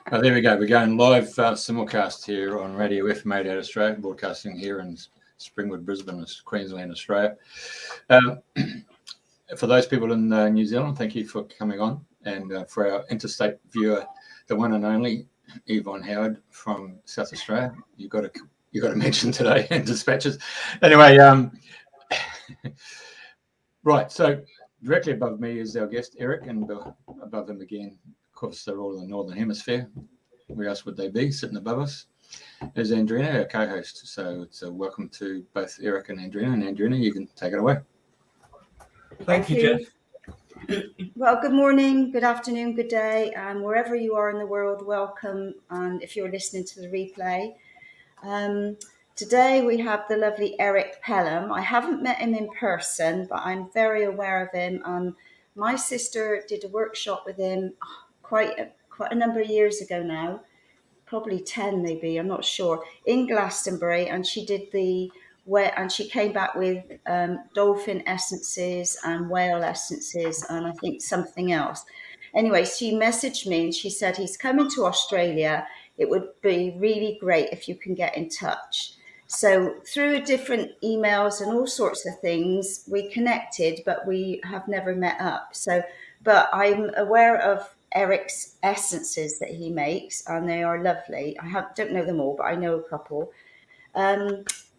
Oh, there we go. We're going live simulcast here on radiofm out of Australia, broadcasting here in Springwood, Brisbane, Queensland, Australia. For those people in New Zealand, thank you for coming on. And for our interstate viewer, the one and only Yvonne Howard from South Australia, you got to mention today in dispatches. Anyway, right. So directly above me is our guest Erik, and above him again, of course, they're all in the Northern Hemisphere. Where else would they be sitting above us? Is Andrena, our co-host. So it's a welcome to both Erik and Andrena. And Andrena, you can take it away. Thank you, Jeff. Well, good morning, good afternoon, good day, and wherever you are in the world, welcome. And if you're listening to the replay, today we have the lovely Erik Pelham. I haven't met him in person, but I'm very aware of him. My sister did a workshop with him quite a number of years ago now, probably 10 maybe, I'm not sure, in Glastonbury, and she did and she came back with dolphin essences and whale essences and I think something else. Anyway, she messaged me and she said he's coming to Australia. It would be really great if you can get in touch. So through different emails and all sorts of things, we connected, but we have never met up. But I'm aware of Erik's essences that he makes, and they are lovely. Don't know them all, but I know a couple.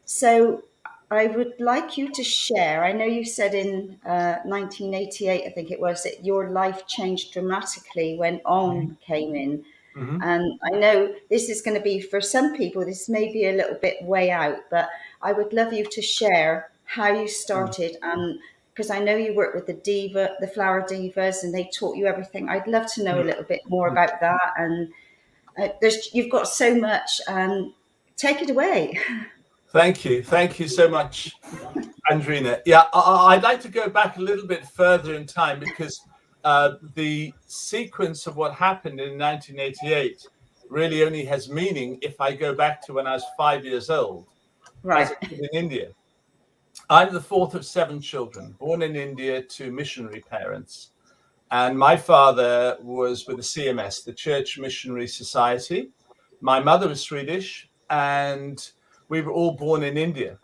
So I would like you to share. I know you said in 1988, I think it was, that your life changed dramatically when On came in. Mm-hmm. And I know this is going to be, for some people, this may be a little bit way out, but I would love you to share how you started. And because I know you work with the flower divas, and they taught you everything. I'd love to know a little bit more about that. And you've got so much. Take it away. Thank you so much, Andrena. Yeah, I'd like to go back a little bit further in time because the sequence of what happened in 1988 really only has meaning if I go back to when I was 5 years old, right, as a kid in India. I'm the fourth of 7 children, born in India to missionary parents. And my father was with the CMS, the Church Missionary Society. My mother was Swedish, and we were all born in India.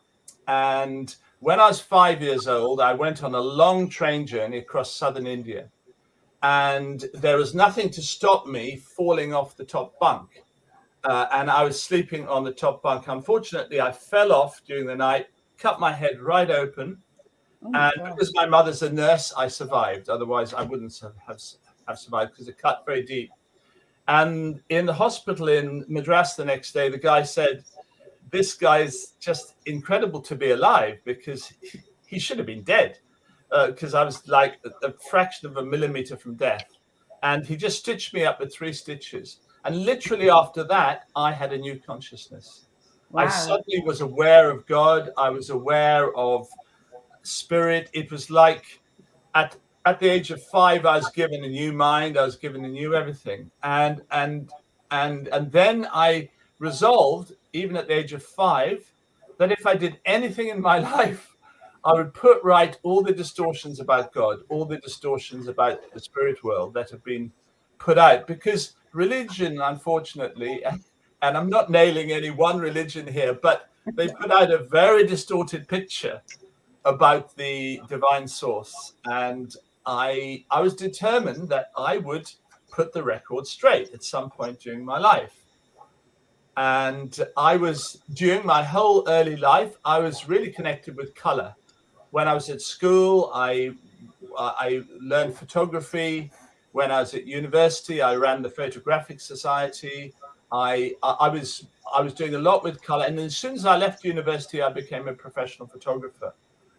And when I was 5 years old, I went on a long train journey across southern India. And there was nothing to stop me falling off the top bunk. And I was sleeping on the top bunk. Unfortunately, I fell off during the night, cut my head right open. Because my mother's a nurse, I survived. Otherwise, I wouldn't have survived because it cut very deep. And in the hospital in Madras the next day, the guy said, this guy's just incredible to be alive because he should have been dead because I was like a fraction of a millimeter from death. And he just stitched me up with 3 stitches. And literally after that, I had a new consciousness. Wow. I suddenly was aware of God. I was aware of spirit. It was like at the age of 5, I was given a new mind. I was given a new everything. And then I resolved, even at the age of 5, that if I did anything in my life, I would put right all the distortions about God, all the distortions about the spirit world that have been put out. Because religion, unfortunately, and I'm not nailing any one religion here, but they put out a very distorted picture about the divine source. And I was determined that I would put the record straight at some point during my life. And during my whole early life, I was really connected with color. When I was at school, I learned photography. When I was at university, I ran the Photographic Society. I was doing a lot with color. And as soon as I left university, I became a professional photographer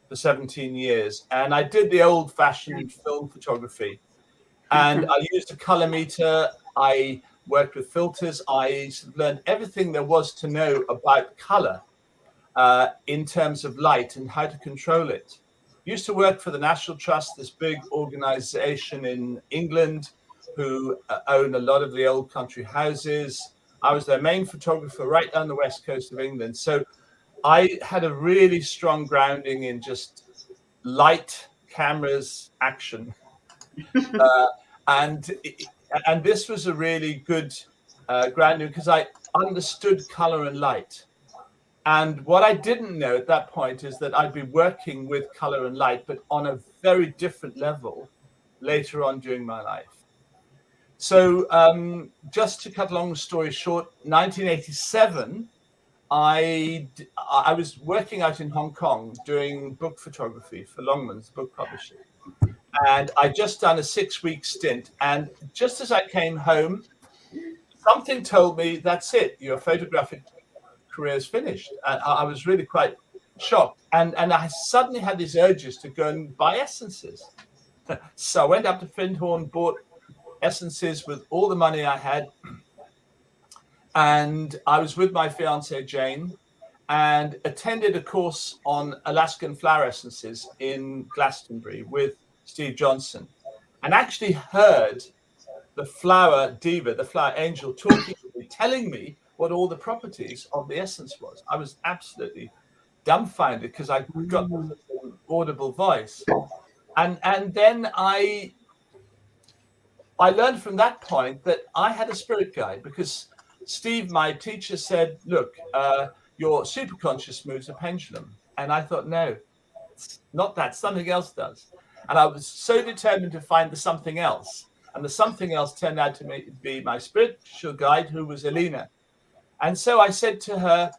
for 17 years. And I did the old-fashioned film photography. And I used a color meter. I worked with filters. I learned everything there was to know about color in terms of light and how to control it. Used to work for the National Trust, this big organization in England who own a lot of the old country houses. I was their main photographer right down the west coast of England. So I had a really strong grounding in just light, cameras, action. And this was a really good grand new, because I understood color and light. And what I didn't know at that point is that I'd be working with color and light, but on a very different level later on during my life. So just to cut a long story short, 1987, I was working out in Hong Kong doing book photography for Longman's book publishing. And I'd just done a 6-week stint. And just as I came home, something told me, that's it, your photographic career is finished. And I was really quite shocked. And I suddenly had these urges to go and buy essences. So I went up to Findhorn, bought essences with all the money I had. And I was with my fiancée, Jane, and attended a course on Alaskan flower essences in Glastonbury with Steve Johnson, and actually heard the flower diva, the flower angel, talking to me, telling me what all the properties of the essence was. I was absolutely dumbfounded because I got an audible voice. And then I learned from that point that I had a spirit guide, because Steve, my teacher, said, look, your superconscious moves a pendulum. And I thought, no, it's not that, something else does. And I was so determined to find the something else. And the something else turned out to be my spiritual guide, who was Elena. And so I said to her,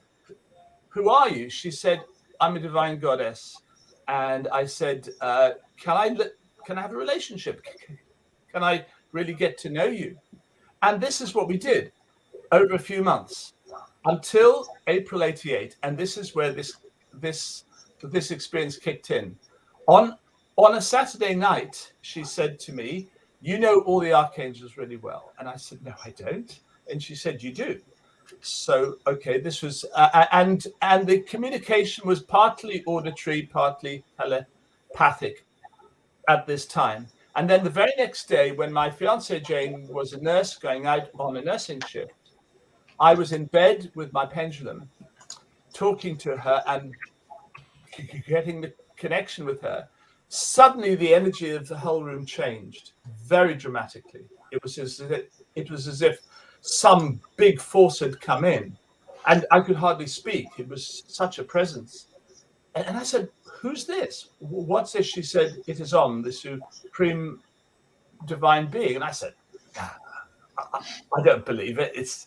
who are you? She said, I'm a divine goddess. And I said, can I have a relationship? Can I really get to know you? And this is what we did over a few months until April 88. And this is where this experience kicked in. On a Saturday night, she said to me, you know all the archangels really well. And I said, no, I don't. And she said, you do. So, okay, this was, and the communication was partly auditory, partly telepathic at this time. And then the very next day, when my fiancée Jane was a nurse going out on a nursing shift, I was in bed with my pendulum, talking to her and getting the connection with her. Suddenly, the energy of the whole room changed very dramatically. It was as if some big force had come in, and I could hardly speak. It was such a presence. And I said, who's this? What's this? She said, it is the supreme divine being. And I said, I don't believe it. It's,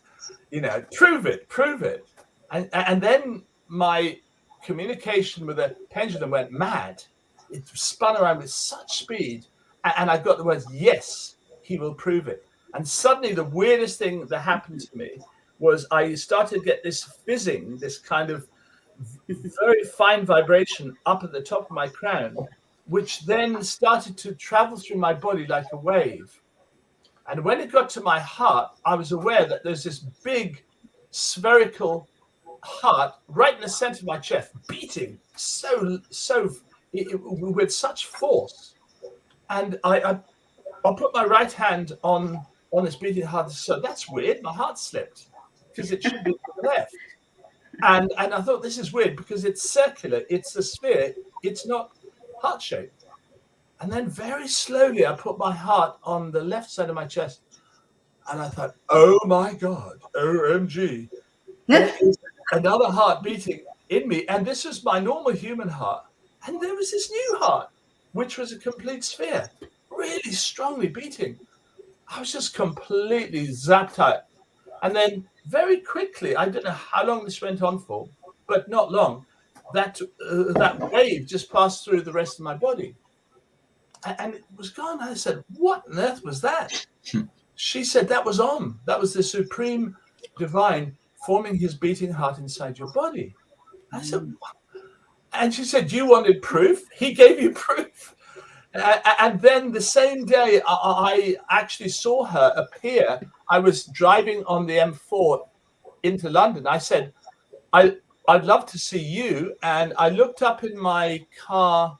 prove it. And then my communication with the pendulum went mad. It spun around with such speed. And I got the words, yes, he will prove it. And suddenly the weirdest thing that happened to me was I started to get this fizzing, this kind of very fine vibration up at the top of my crown, which then started to travel through my body like a wave. And when it got to my heart, I was aware that there's this big spherical heart right in the center of my chest, beating so with such force. And I put my right hand on this beating heart. So that's weird. My heart slipped because it should be to the left. And I thought, this is weird because it's circular. It's a sphere. It's not heart-shaped. And then very slowly, I put my heart on the left side of my chest. And I thought, oh, my God, OMG. There is another heart beating in me. And this was my normal human heart. And there was this new heart, which was a complete sphere, really strongly beating. I was just completely zapped out. And then very quickly, I don't know how long this went on for, but not long, that wave just passed through the rest of my body. And it was gone. I said, what on earth was that? She said, that was That was the supreme divine forming his beating heart inside your body. I said, what? And she said, you wanted proof? He gave you proof. And then the same day, I actually saw her appear. I was driving on the M4 into London. I said, I'd love to see you. And I looked up in my car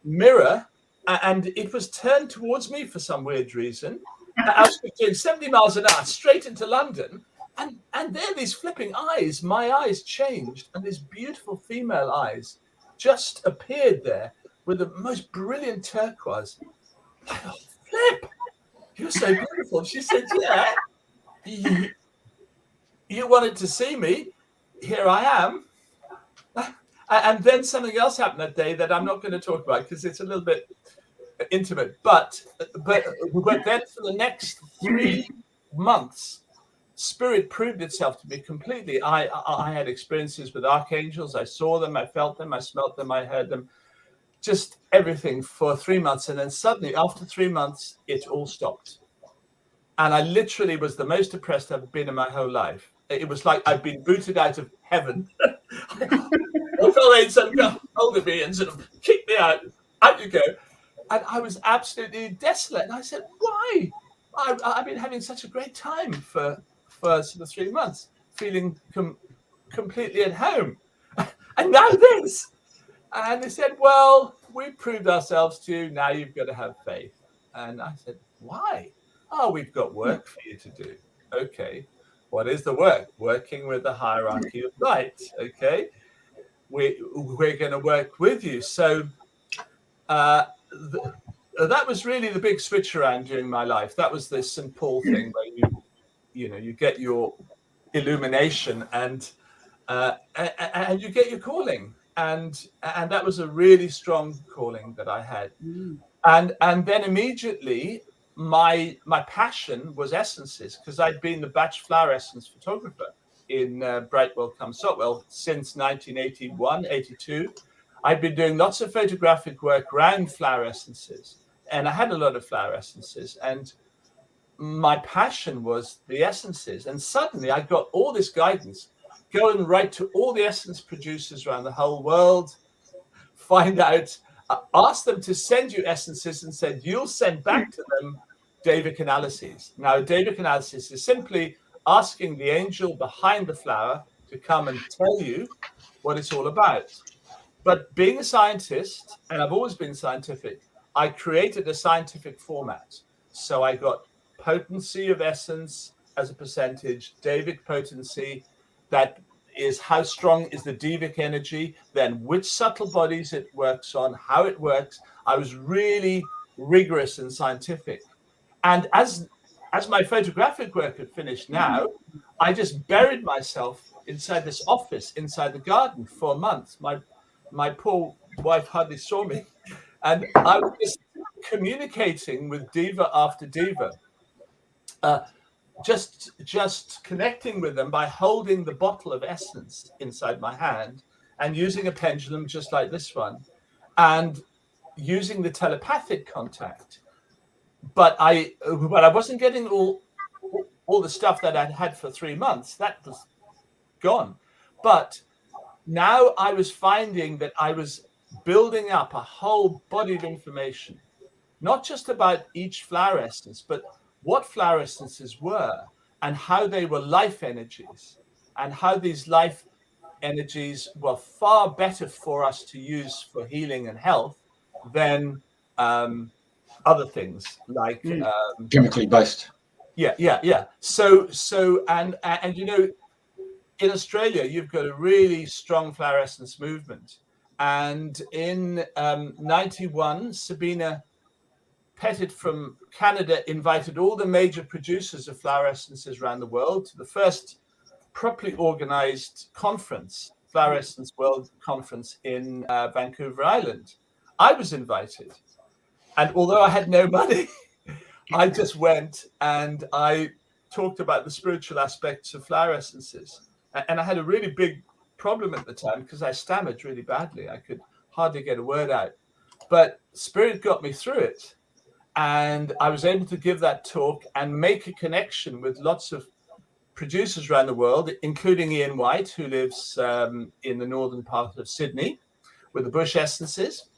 mirror, and it was turned towards me for some weird reason. I was doing 70 miles an hour straight into London. And there, these flipping eyes, my eyes changed, and these beautiful female eyes just appeared there with the most brilliant turquoise. I thought, Flip, you're so beautiful. She said, yeah, you wanted to see me. Here I am. And then something else happened that day that I'm not going to talk about because it's a little bit intimate. But then for the next 3 months, Spirit proved itself to be completely. I had experiences with archangels. I saw them, I felt them, I smelt them, I heard them. Just everything for 3 months. And then suddenly, after 3 months, it all stopped. And I literally was the most depressed I've been in my whole life. It was like I'd been booted out of heaven. Someone got hold of me and sort of kicked me out. Out you go. And I was absolutely desolate. And I said, why? I've been having such a great time for sort of 3 months, feeling completely at home. And now this. And they said, well, we've proved ourselves to you. Now you've got to have faith. And I said, why? Oh, we've got work for you to do. Okay. What is the work? Working with the hierarchy of light. Okay. We're going to work with you. So that was really the big switch around during my life. That was the St. Paul thing where you get your illumination and you get your calling. And that was a really strong calling that I had. And then immediately my passion was essences, because I'd been the batch flower essence photographer in Brightwell cum Sotwell since 1981, 82. I'd been doing lots of photographic work around flower essences, and I had a lot of flower essences, and my passion was the essences. And suddenly I got all this guidance. Go and write to all the essence producers around the whole world, find out, ask them to send you essences, and said, you'll send back to them Davic analyses. Now, Davic analysis is simply asking the angel behind the flower to come and tell you what it's all about. But being a scientist, and I've always been scientific, I created a scientific format. So I got potency of essence as a percentage, Davic potency, that is how strong is the Devic energy, then which subtle bodies it works on, how it works. I was really rigorous and scientific. And as my photographic work had finished now, I just buried myself inside this office, inside the garden for months. My poor wife hardly saw me. And I was just communicating with diva after diva. Just connecting with them by holding the bottle of essence inside my hand and using a pendulum just like this one and using the telepathic contact. But I wasn't getting all the stuff that I'd had for 3 months. That was gone. But now I was finding that I was building up a whole body of information, not just about each flower essence, but what flower essences were and how they were life energies, and how these life energies were far better for us to use for healing and health than other things like chemically based. Yeah. So and in Australia, you've got a really strong flower essence movement. And in 91, Sabina Pettit from Canada invited all the major producers of flower essences around the world to the first properly organized conference, Flower Essence World Conference in Vancouver Island. I was invited. And although I had no money, I just went and I talked about the spiritual aspects of flower essences. And I had a really big problem at the time because I stammered really badly. I could hardly get a word out. But Spirit got me through it. And I was able to give that talk and make a connection with lots of producers around the world, including Ian White, who lives in the northern part of Sydney with the bush essences,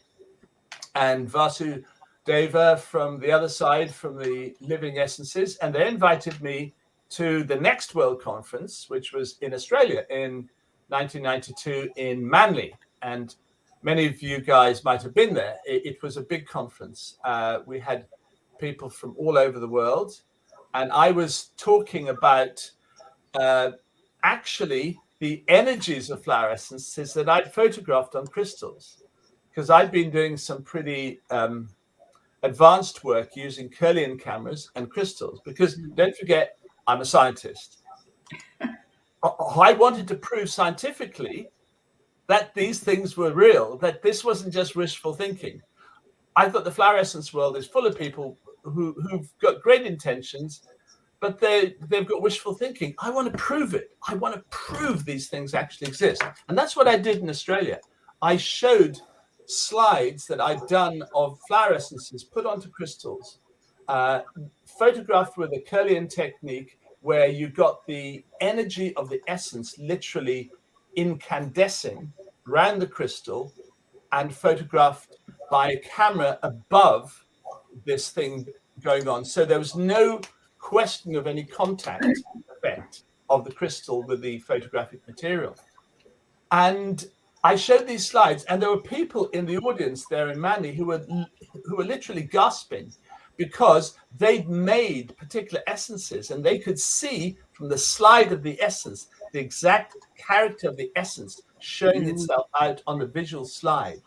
and Vasu Deva from the other side, from the living essences. And they invited me to the next World Conference, which was in Australia in 1992 in Manly. And many of you guys might have been there. It was a big conference. We had people from all over the world. And I was talking about actually the energies of flower essences that I'd photographed on crystals, because I'd been doing some pretty advanced work using Kirlian cameras and crystals, because don't forget, I'm a scientist. I wanted to prove scientifically that these things were real, that this wasn't just wishful thinking. I thought the flower essence world is full of people who've got great intentions, but they've got wishful thinking. I want to prove it. I want to prove these things actually exist. And that's what I did in Australia. I showed slides that I'd done of flower essences put onto crystals, photographed with a Kirlian technique where you got the energy of the essence literally incandescing around the crystal and photographed by a camera above this thing going on. So there was no question of any contact effect of the crystal with the photographic material. And I showed these slides, and there were people in the audience there in Manly who were literally gasping because they'd made particular essences, and they could see from the slide of the essence the exact character of the essence showing itself out on the visual slide.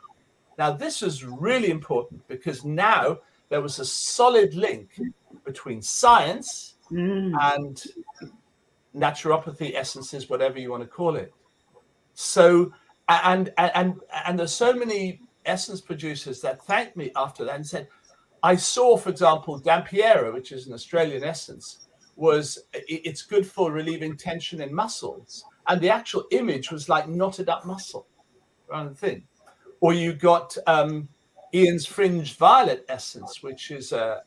Now, this was really important because now there was a solid link between science and naturopathy essences, whatever you want to call it. So, and there's so many essence producers that thanked me after that and said, I saw, for example, Dampiera, which is an Australian essence, it's good for relieving tension in muscles. And the actual image was like knotted up muscle around the thing. Or you got Ian's Fringe Violet essence, which is a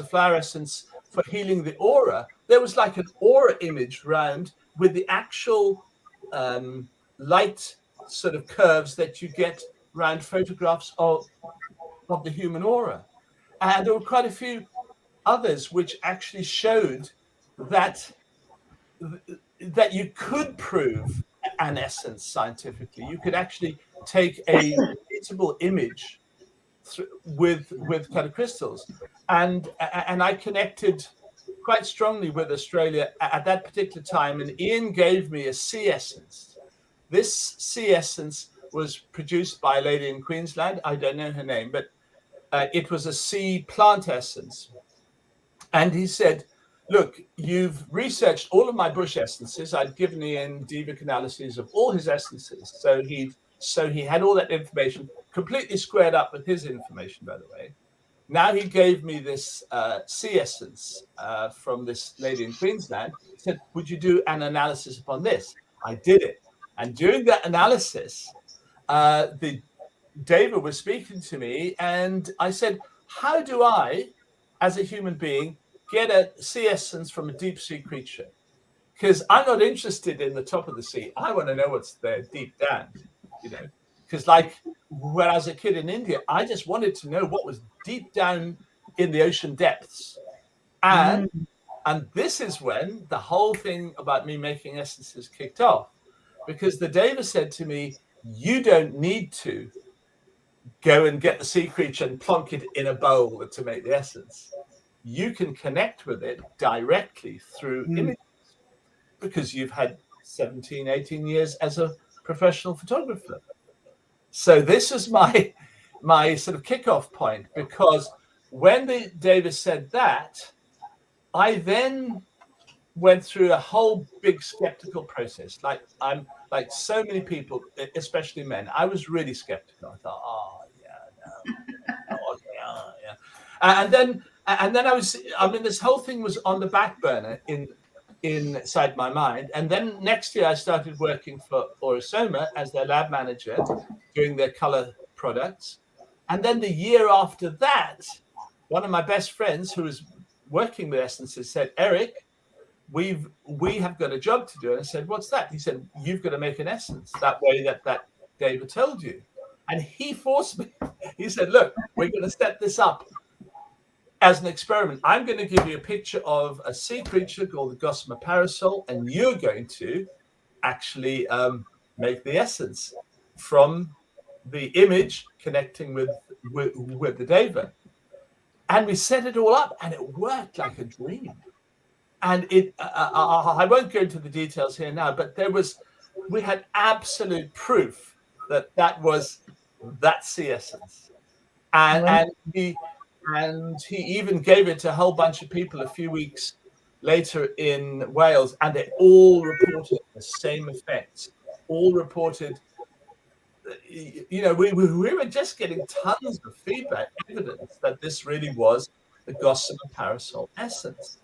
flower essence for healing the aura. There was like an aura image round with the actual light sort of curves that you get around photographs of the human aura. And there were quite a few others which actually showed that you could prove an essence scientifically. You could actually take a readable image with kind of crystals, and I connected quite strongly with Australia at that particular time. And Ian gave me a sea essence. This sea essence was produced by a lady in Queensland. I don't know her name, but it was a sea plant essence. And he said, look, you've researched all of my bush essences. I'd given Ian Divic analyses of all his essences. So he had all that information completely squared up with his information, by the way. Now he gave me this sea essence from this lady in Queensland. He said, would you do an analysis upon this? I did it. And during that analysis, David was speaking to me, and I said, how do I, as a human being, get a sea essence from a deep sea creature? Because I'm not interested in the top of the sea. I want to know what's there deep down, because like when I was a kid in India, I just wanted to know what was deep down in the ocean depths. And this is when the whole thing about me making essences kicked off, because the Devas said to me, you don't need to go and get the sea creature and plonk it in a bowl to make the essence. You can connect with it directly through images, because you've had 17, 18 years as a professional photographer. So this is my sort of kickoff point, because when the Devas said that, I then went through a whole big skeptical process. I'm like so many people, especially men, I was really skeptical. I thought, and then this whole thing was on the back burner inside my mind. And then next year I started working for Aura-Soma as their lab manager, doing their color products. And then the year after that, one of my best friends who was working with essences said, Erik, we have got a job to do. And I said, what's that? He said, you've got to make an essence that way that David told you. And he forced me. He said, look, we're going to set this up as an experiment. I'm going to give you a picture of a sea creature called the Gossamer parasol, and you're going to actually make the essence from the image connecting with the Deva. And we set it all up, and it worked like a dream. And I won't go into the details here now, but we had absolute proof that was that sea essence. And he even gave it to a whole bunch of people a few weeks later in Wales, and they all reported the same effects. All reported, we were just getting tons of feedback, evidence that this really was the gossamer parasol essence.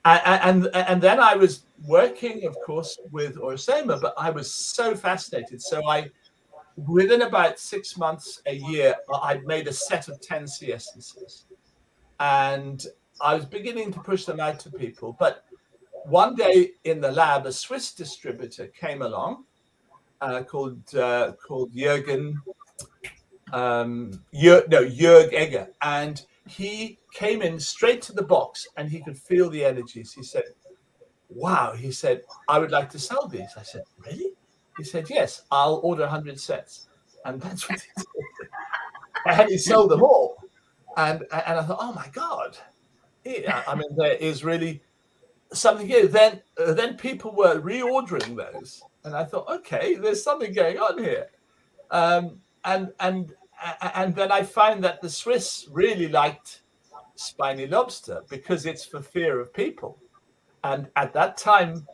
And then I was working, of course, with Aura-Soma, but I was so fascinated. So within about 6 months, a year, I'd made a set of 10 sea essences. And I was beginning to push them out to people. But one day in the lab, a Swiss distributor came along called Jürg Egger. And he came in straight to the box and he could feel the energies. He said, wow, he said, I would like to sell these. I said, really? He said, yes, I'll order 100 sets. And that's what he did. And he sold them all. And I thought, oh my God. I mean, there is really something here. Then people were reordering those. And I thought, okay, there's something going on here. And then I found that the Swiss really liked spiny lobster because it's for fear of people. And at that time,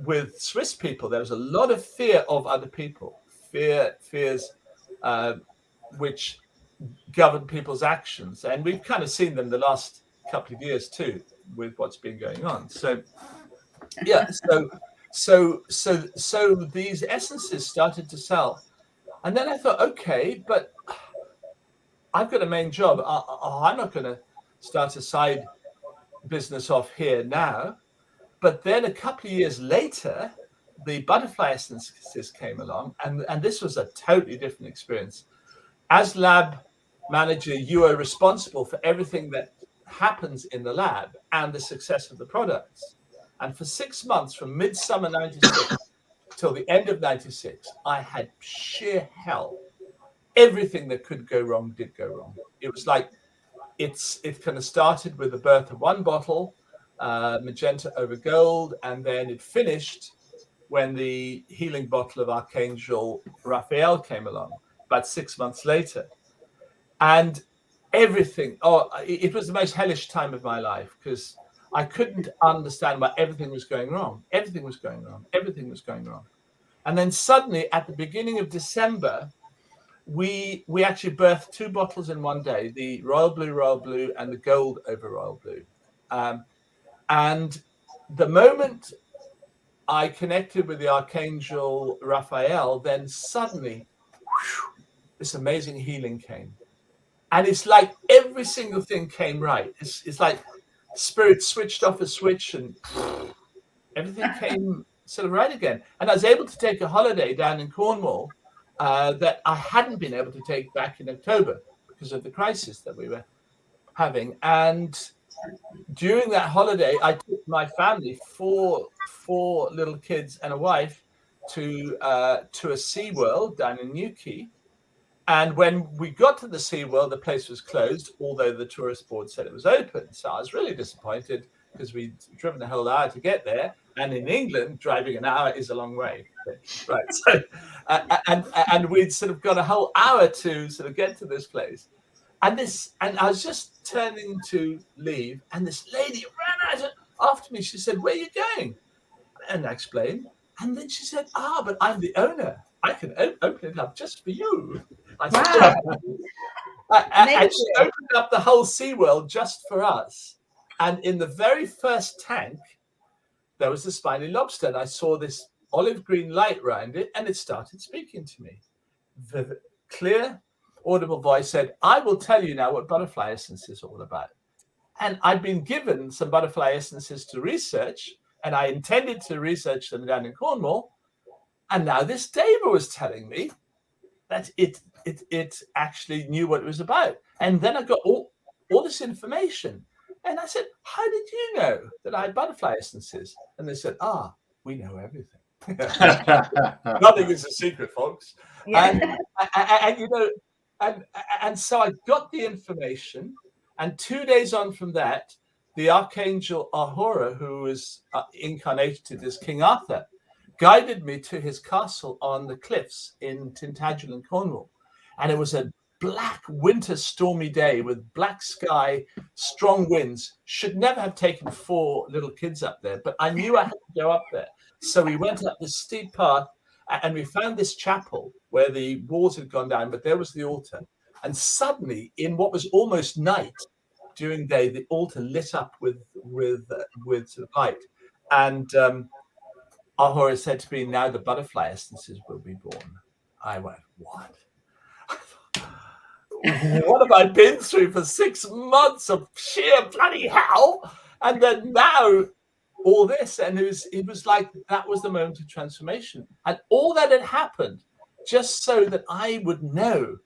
with Swiss people, there was a lot of fear of other people, fears which govern people's actions. And we've kind of seen them the last couple of years too, with what's been going on. So, yeah, so these essences started to sell. And then I thought, okay, but I've got a main job. I'm not going to start a side business off here now. But then a couple of years later, the butterfly essences came along, and this was a totally different experience. As lab manager, you are responsible for everything that happens in the lab and the success of the products. And for 6 months, from midsummer 96 till the end of 96, I had sheer hell. Everything that could go wrong did go wrong. It was like it kind of started with the birth of one bottle, magenta over gold, and then it finished when the healing bottle of Archangel Raphael came along about 6 months later. And everything, it was the most hellish time of my life because I couldn't understand why everything was going wrong. Everything was going wrong. Everything was going wrong. And then suddenly at the beginning of December, we actually birthed 2 bottles in one day, the Royal Blue, and the Gold over Royal Blue. And the moment I connected with the Archangel Raphael, then suddenly this amazing healing came. And it's like every single thing came right. It's like spirit switched off a switch and everything came sort of right again. And I was able to take a holiday down in Cornwall that I hadn't been able to take back in October because of the crisis that we were having. And during that holiday, I took my family, four little kids and a wife, to a SeaWorld down in Newquay. And when we got to the SeaWorld, the place was closed, although the tourist board said it was open. So I was really disappointed because we'd driven a whole hour to get there. And in England, driving an hour is a long way. Right. So, and we'd sort of got a whole hour to sort of get to this place. And I was just turning to leave, and this lady ran out after me. She said, "Where are you going?" And I explained. And then she said, "But I'm the owner. I can open it up just for you." I said, wow. And she opened up the whole SeaWorld just for us. And in the very first tank, there was the spiny lobster. And I saw this olive green light around it, and it started speaking to me. The clear, audible voice said, "I will tell you now what butterfly essence is all about." And I'd been given some butterfly essences to research, and I intended to research them down in Cornwall. And now this Deva was telling me that it actually knew what it was about. And then I got all this information. And I said, "How did you know that I had butterfly essences?" And they said, "We know everything." Nothing is a secret, folks. Yeah. And so I got the information. And 2 days on from that, the Archangel Ahura, who was incarnated as King Arthur, guided me to his castle on the cliffs in Tintagel in Cornwall. And it was a black winter stormy day with black sky, strong winds. Should never have taken 4 little kids up there, but I knew I had to go up there. So we went up this steep path, and we found this chapel where the walls had gone down, but there was the altar. And suddenly, in what was almost night during day, the altar lit up with light. And Ahura said to me, "Now the butterfly essences will be born." I went, "What? What have I been through for 6 months of sheer bloody hell?" And then now all this, and it was like that was the moment of transformation, and all that had happened just so that I would know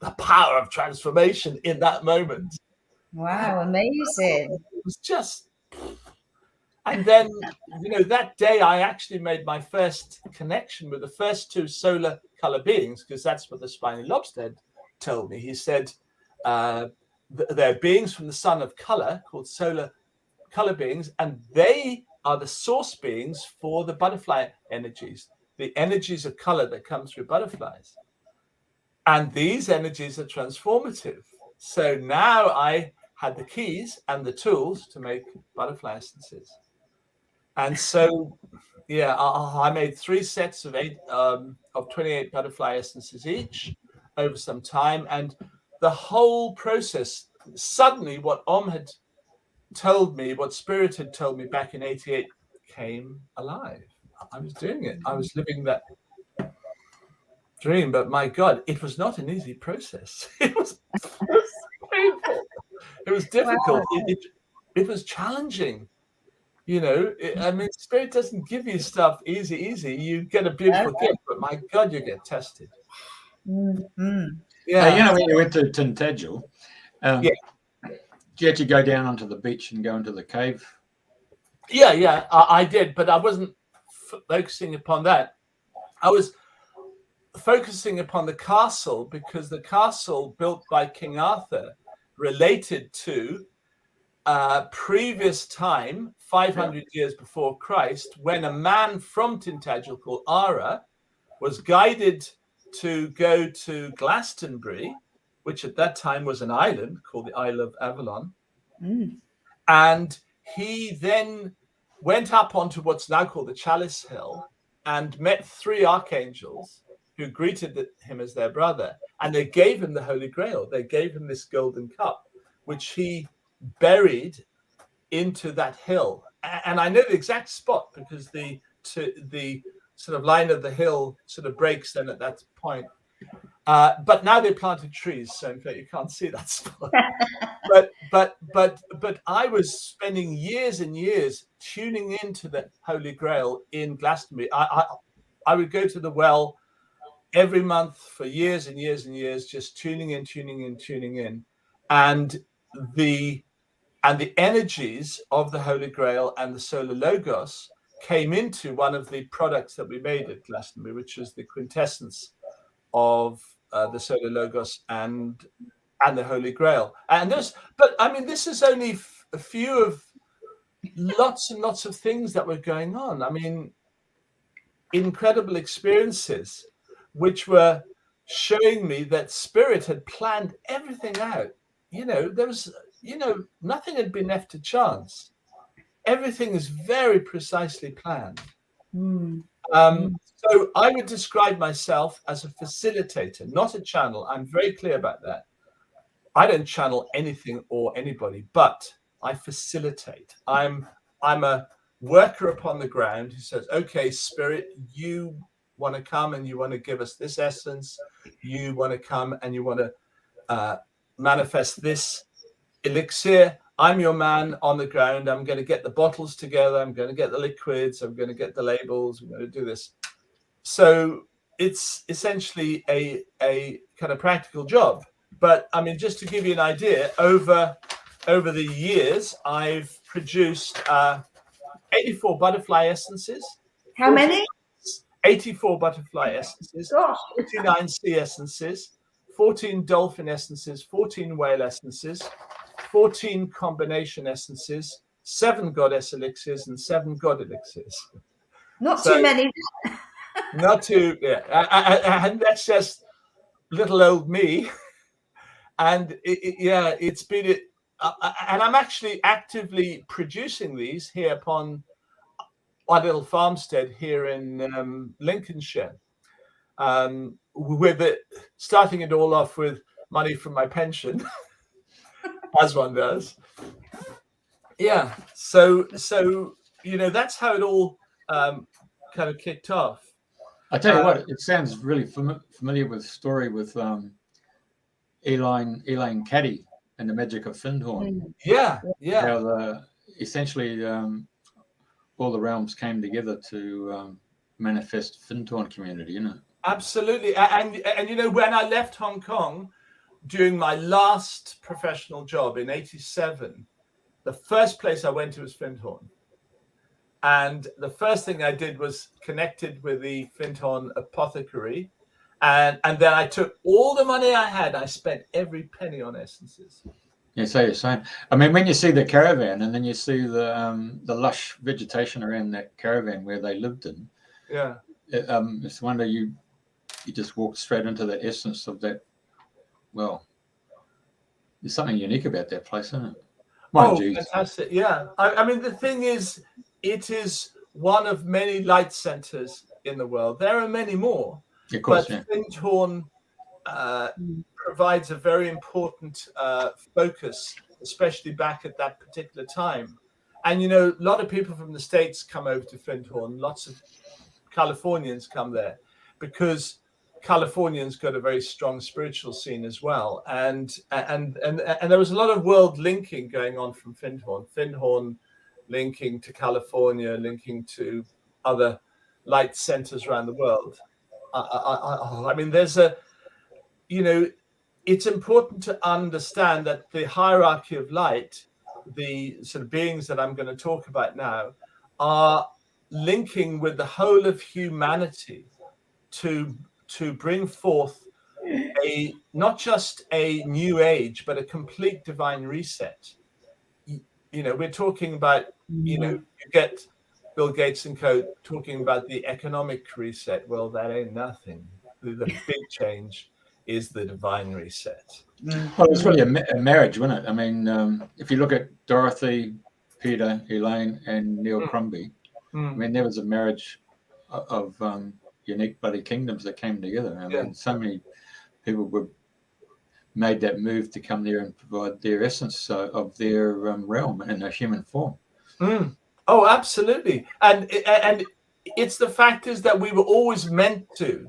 the power of transformation in that moment. Wow, amazing. It was just, and then that day I actually made my first connection with the first 2 solar color beings, because that's what the spiny lobster had told me. He said they're beings from the sun of color called solar color beings, and they are the source beings for the butterfly energies, the energies of color that come through butterflies. And these energies are transformative. So now I had the keys and the tools to make butterfly essences. And so, yeah, I made 3 sets of 28 butterfly essences each over some time. And the whole process, suddenly what Om had told me, what Spirit had told me back in 88 came alive. I was doing it. I was living that dream, but my God, it was not an easy process. It was painful. It was difficult. Wow. It was challenging. I mean, Spirit doesn't give you stuff easy. You get a beautiful gift, but my God, you get tested. Mm-hmm. Yeah. When you went to Tintagel, did you actually go down onto the beach and go into the cave? Yeah, I did, but I wasn't focusing upon that. I was focusing upon the castle, because the castle built by King Arthur related to previous time, 500 years before Christ, when a man from Tintagel called Ara was guided to go to Glastonbury, which at that time was an island called the Isle of Avalon. Mm. And he then went up onto what's now called the Chalice Hill and met 3 archangels who greeted him as their brother. And they gave him the Holy Grail. They gave him this golden cup, which he buried into that hill. And I know the exact spot, because the sort of line of the hill sort of breaks then at that point. But now they planted trees, so in fact you can't see that spot. but I was spending years and years tuning into the Holy Grail in Glastonbury. I would go to the well every month for years and years and years, just tuning in, and the energies of the Holy Grail and the Solar Logos came into one of the products that we made at Glastonbury, which was the quintessence of the Solar Logos and the Holy Grail. And this is only a few of lots and lots of things that were going on. I mean, incredible experiences, which were showing me that Spirit had planned everything out. There was, nothing had been left to chance. Everything is very precisely planned. Mm. So I would describe myself as a facilitator, not a channel. I'm very clear about that. I don't channel anything or anybody, but I facilitate. I'm a worker upon the ground who says, okay, Spirit, you want to come and you want to give us this essence. You want to come and you want to manifest this elixir. I'm your man on the ground. I'm going to get the bottles together. I'm going to get the liquids. I'm going to get the labels. I'm going to do this. So it's essentially a kind of practical job. But I mean, just to give you an idea, over the years, I've produced 84 butterfly essences. How many? 84 butterfly essences, Gosh. 49 sea essences, 14 dolphin essences, 14 whale essences, 14 combination essences, 7 goddess elixirs, and 7 god elixirs. Not too many. Not too, yeah. And that's just little old me. And it's been, and I'm actually actively producing these here upon our little farmstead here in Lincolnshire. Starting it all off with money from my pension, as one does. Yeah, so that's how it all kind of kicked off. I tell you what, it sounds really familiar with the story with Elaine Caddy and the magic of Findhorn. Yeah. How essentially all the realms came together to manifest Findhorn community, Absolutely. And when I left Hong Kong during my last professional job in '87, the first place I went to was Findhorn. And the first thing I did was connected with the Findhorn apothecary. And then I took all the money I had. I spent every penny on essences. Yeah, so you're saying. I mean, when you see the caravan and then you see the lush vegetation around that caravan where they lived in, yeah, it's a wonder you just walk straight into the essence of that. Well, there's something unique about that place, isn't it? Fantastic! Yeah, I mean, the thing is, it is one of many light centers in the world. There are many more. Of course, but Findhorn provides a very important focus, especially back at that particular time. And, a lot of people from the States come over to Findhorn. Lots of Californians come there because Californians got a very strong spiritual scene as well. And there was a lot of world linking going on from Findhorn. Findhorn linking to California, linking to other light centers around the world. I mean, there's it's important to understand that the hierarchy of light, the sort of beings that I'm going to talk about now, are linking with the whole of humanity to bring forth not just a new age, but a complete divine reset. We're talking about, you get Bill Gates and co. talking about the economic reset. Well, that ain't nothing. The big change is the divine reset. Well, it's really a marriage, wasn't it? I mean, if you look at Dorothy, Peter, Elaine, and Neil Crombie, I mean, there was a marriage of unique bloody kingdoms that came together. I mean, so many people made that move to come there and provide their essence of their realm in a human form. Oh, absolutely. And it's the fact is that we were always meant to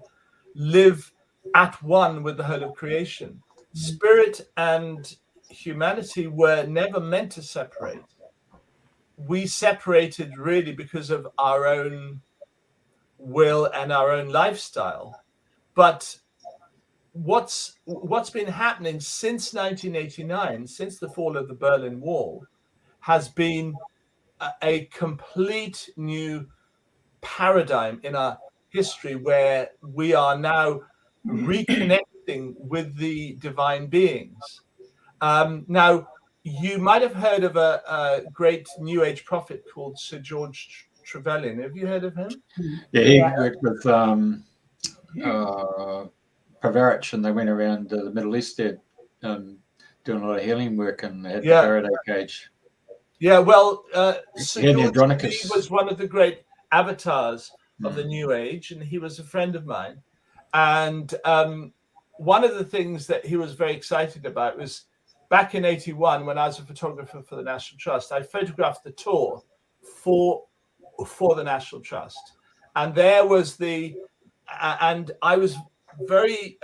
live at one with the whole of creation. Spirit and humanity were never meant to separate. We separated really because of our own will and our own lifestyle. But what's been happening since 1989, since the fall of the Berlin Wall, has been a complete new paradigm in our history where we are now reconnecting with the divine beings. Now, you might have heard of a great New Age prophet called Sir George Trevelyan. Have you heard of him? Yeah, he worked with Pavarich, and they went around the Middle East there doing a lot of healing work, and they had the Faraday cage. Yeah, well, Sir George Andronicus was one of the great avatars of the New Age, and he was a friend of mine. And one of the things that he was very excited about was back in '81, when I was a photographer for the National Trust, I photographed the tour for the National Trust. And there was and I was very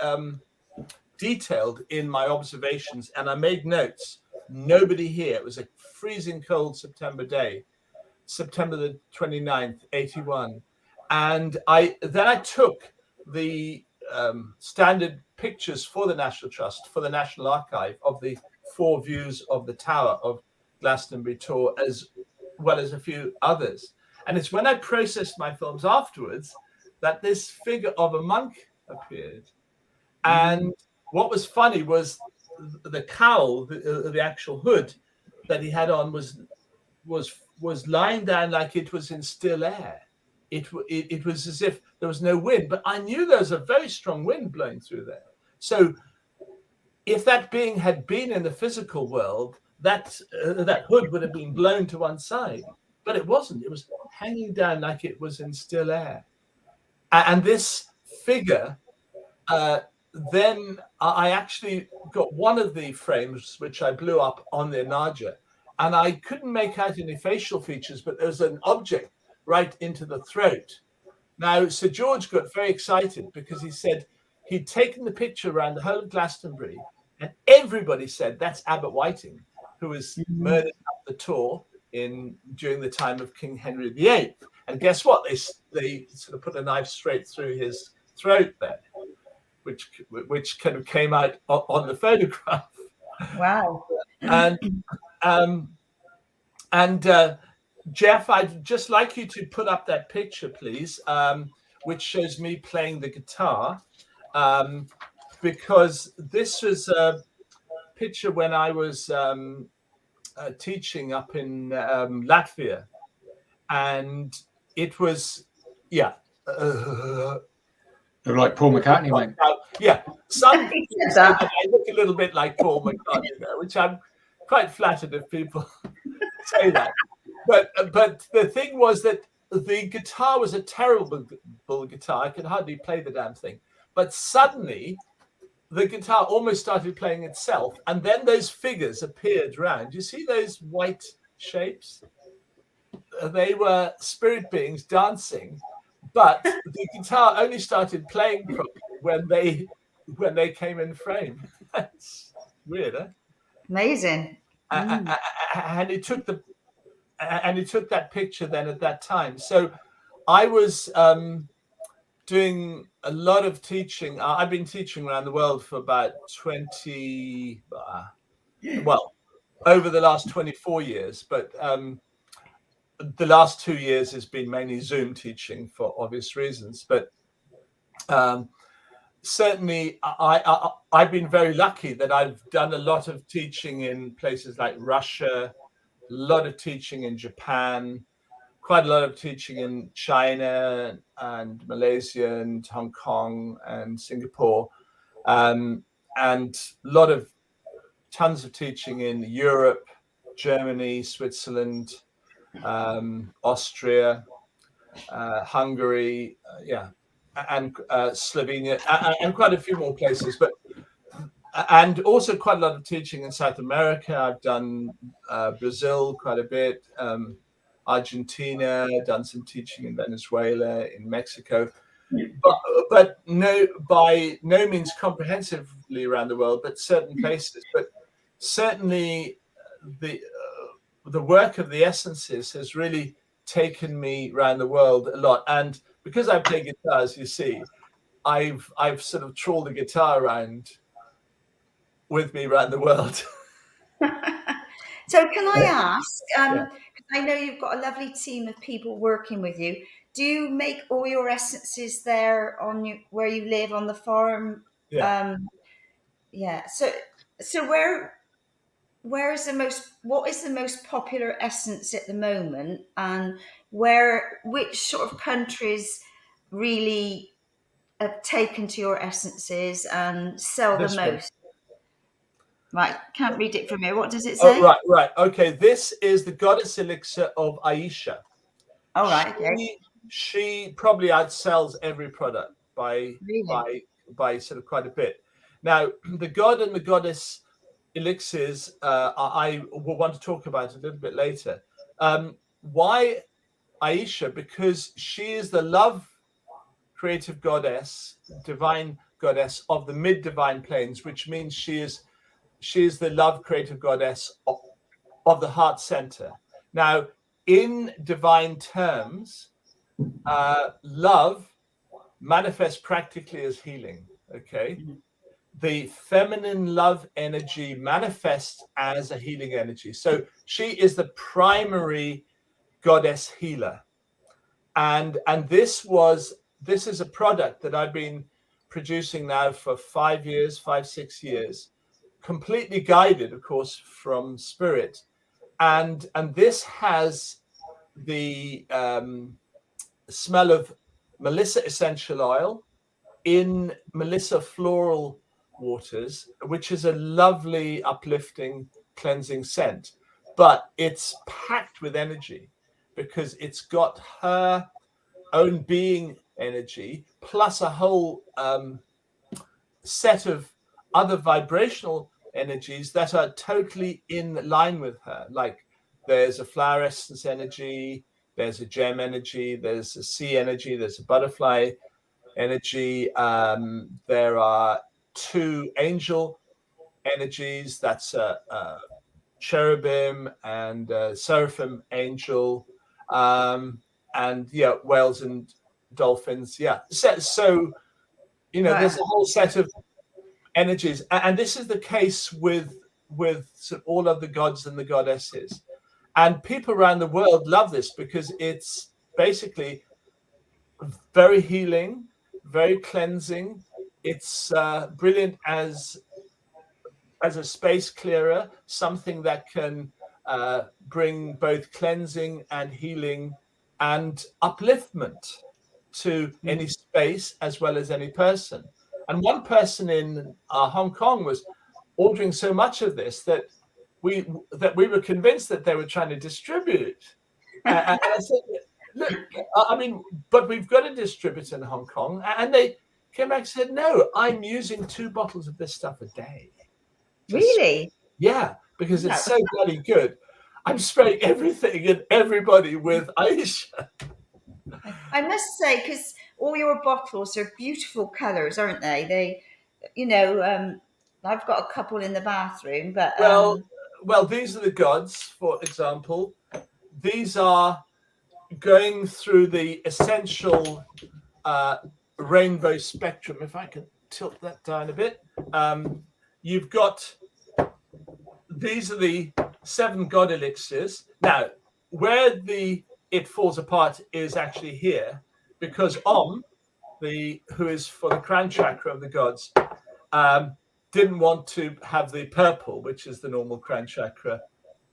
detailed in my observations, and I made notes. Nobody here. It was a freezing cold September day, September the 29th, '81. And I took the standard pictures for the National Trust, for the National Archive, of the 4 views of the Tower of Glastonbury Tor, as well as a few others. And it's when I processed my films afterwards that this figure of a monk appeared. And what was funny was the cowl, the actual hood that he had on was lying down like it was in still air. It was as if there was no wind, but I knew there was a very strong wind blowing through there. So if that being had been in the physical world, that hood would have been blown to one side, but it wasn't. It was hanging down like it was in still air. And this figure, then I actually got one of the frames, which I blew up on the Naja, and I couldn't make out any facial features, but there was an object right into the throat. Now, Sir George got very excited because he said he'd taken the picture around the whole of Glastonbury, and everybody said that's Abbot Whiting, who was murdered at the Tor during the time of King Henry VIII. And guess what? They sort of put a knife straight through his throat there, which kind of came out on the photograph. Wow. And Jeff, I'd just like you to put up that picture, please, which shows me playing the guitar, because this was a picture when I was teaching up in Latvia, and it was, yeah. They're like Paul McCartney, mate. Yeah, some people say that I look a little bit like Paul McCartney, which I'm quite flattered if people say that. But the thing was that the guitar was a terrible guitar. I could hardly play the damn thing. But suddenly, the guitar almost started playing itself, and then those figures appeared round. You see those white shapes? They were spirit beings dancing, but the guitar only started playing properly when they came in frame. That's weird, huh? Amazing. And it took that picture then at that time. So I was doing a lot of teaching. I've been teaching around the world for about 20, over the last 24 years, but the last 2 years has been mainly Zoom teaching for obvious reasons. But certainly I've been very lucky that I've done a lot of teaching in places like Russia, a lot of teaching in Japan, quite a lot of teaching in China and Malaysia and Hong Kong and Singapore, and tons of teaching in Europe, Germany, Switzerland, Austria, Hungary, and Slovenia, and quite a few more places. And also quite a lot of teaching in South America. I've done Brazil quite a bit, Argentina, done some teaching in Venezuela, in Mexico, but by no means comprehensively around the world, but certain places. But certainly the work of the essences has really taken me around the world a lot. And because I play guitar, as you see, I've sort of trawled the guitar around with me around the world. So can I ask, I know you've got a lovely team of people working with you. Do you make all your essences there where you live on the farm? Yeah. So what is the most popular essence at the moment, and which sort of countries really have taken to your essences and sell the most? Right, can't read it from here. What does it say? Oh, right. Okay, this is the goddess elixir of Aisha. Oh, right. Okay. She probably outsells every product by sort of quite a bit. Now, the god and the goddess elixirs, I will want to talk about a little bit later. Why Aisha? Because she is the love creative goddess, divine goddess of the mid-divine planes, which means she is the love creative goddess of the heart center. Now, in divine terms, love manifests practically as healing. Okay. The feminine love energy manifests as a healing energy. So she is the primary goddess healer. And this is a product that I've been producing now for 5-6 years, completely guided, of course, from spirit. And this has the smell of Melissa essential oil in Melissa floral waters, which is a lovely, uplifting, cleansing scent, but it's packed with energy because it's got her own being energy plus a whole set of other vibrational energies that are totally in line with her. Like there's a flower essence energy, there's a gem energy, there's a sea energy, there's a butterfly energy. There are 2 angel energies. That's a cherubim and seraphim angel, and yeah, whales and dolphins. Yeah, so there's a whole set of energies, and this is the case with sort of all of the gods and the goddesses, and people around the world love this because it's basically very healing, very cleansing. It's brilliant as a space clearer, something that can bring both cleansing and healing and upliftment to any space as well as any person. And one person in Hong Kong was ordering so much of this that we were convinced that they were trying to distribute it. And I said, look, I mean, but we've got a distributor in Hong Kong. And they came back and said, no, I'm using 2 bottles of this stuff a day. Really? Yeah, because it's so bloody good. I'm spraying everything and everybody with Aisha. I must say, because all your bottles are beautiful colours, aren't they? They, I've got a couple in the bathroom, but well, these are the gods, for example. These are going through the essential rainbow spectrum. If I can tilt that down a bit, you've got. These are the 7 god elixirs. Now, where it falls apart is actually here, because Om, who is for the crown chakra of the gods, didn't want to have the purple, which is the normal crown chakra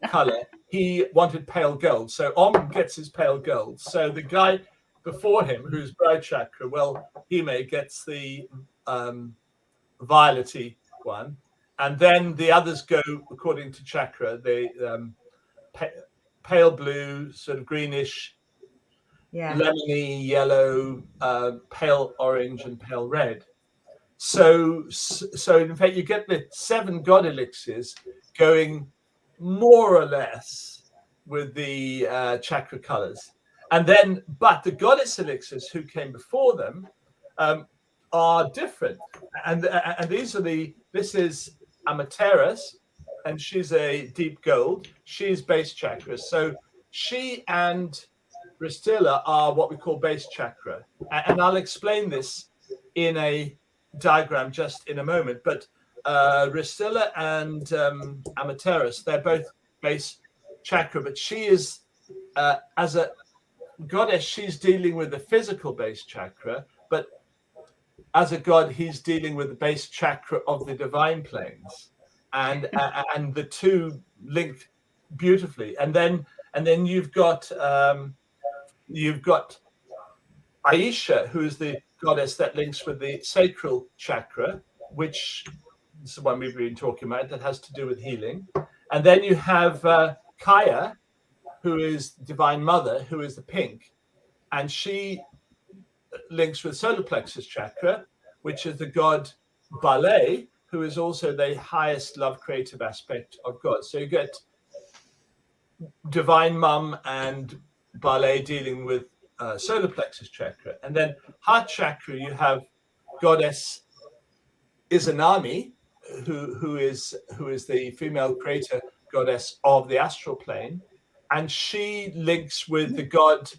color. He wanted pale gold. So Om gets his pale gold. So the guy before him, who's brow chakra, well, Hime gets the violety one. And then the others go according to chakra. The pale blue, sort of greenish, lemony yellow, pale orange, and pale red. So in fact, you get the 7 god elixirs going more or less with the chakra colors, and then but the goddess elixirs who came before them are different, and this is Amateras, and she's a deep gold. She's base chakra. So she and Ristilla are what we call base chakra. And I'll explain this in a diagram just in a moment. But Ristilla and Amateras, they're both base chakra. But she is, as a goddess, she's dealing with the physical base chakra. But as a god, he's dealing with the base chakra of the divine planes, and the 2 link beautifully. And then you've got Aisha, who is the goddess that links with the sacral chakra, which is the one we've been talking about, that has to do with healing. And then you have Kaya, who is divine mother, who is the pink, and she links with solar plexus chakra, which is the god Ballet, who is also the highest love creative aspect of God. So you get divine mum and Ballet dealing with solar plexus chakra, and then heart chakra you have goddess Izanami, who is the female creator goddess of the astral plane, and she links with the god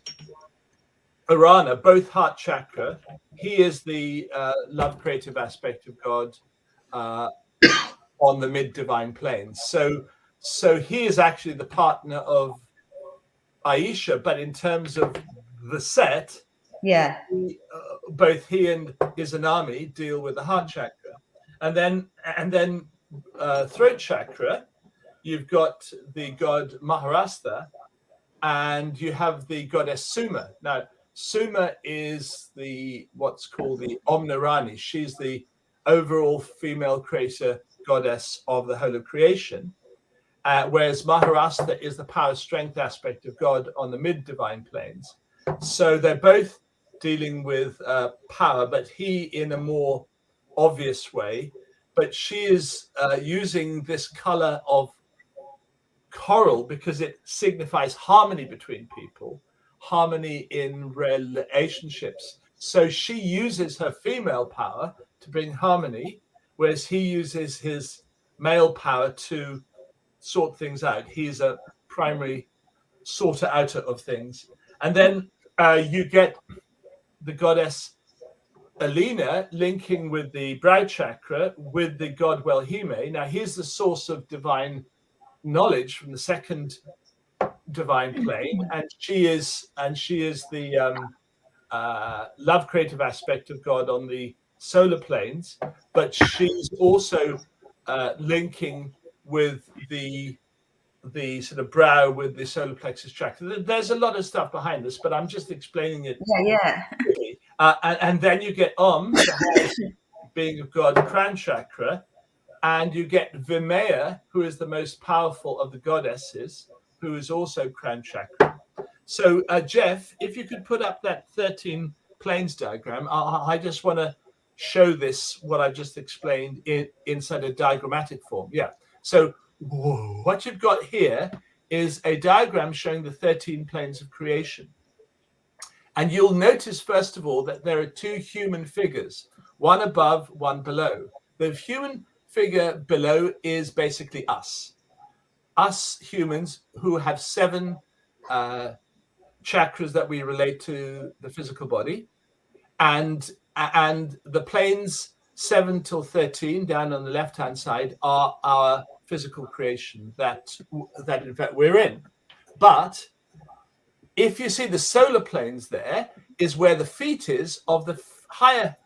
Arana, both heart chakra. He is the love creative aspect of God on the mid divine plane. So he is actually the partner of Aisha, but in terms of the set, both he and Izanami deal with the heart chakra, and then throat chakra. You've got the god Maharashtra, and you have the goddess Suma. Now, Suma is what's called the Omnirani. She's the overall female creator goddess of the whole of creation, whereas Maharashtra is the power strength aspect of God on the mid divine planes. So they're both dealing with power, but he in a more obvious way. But she is using this color of coral because it signifies harmony between people, harmony in relationships. So she uses her female power to bring harmony, whereas he uses his male power to sort things out. He's a primary sorter outer of things. And then you get the goddess Alina linking with the brow chakra with the god Welhime. Now here's the source of divine knowledge from the second divine plane, and she is the love creative aspect of God on the solar planes, but she's also linking with the sort of brow with the solar plexus chakra. There's a lot of stuff behind this, but I'm just explaining it. Yeah. And then you get the highest being of God, crown chakra, and you get Vimea, who is the most powerful of the goddesses, who is also crown chakra. So, Jeff, if you could put up that 13 planes diagram, I just want to show this, what I've just explained, inside a diagrammatic form. Yeah. So what you've got here is a diagram showing the 13 planes of creation. And you'll notice, first of all, that there are two human figures, one above, one below. The human figure below is basically us humans who have 7 chakras that we relate to the physical body, and the planes 7 till 13 down on the left hand side are our physical creation that in fact we're in. But if you see the solar planes, there is where the feet is of the higher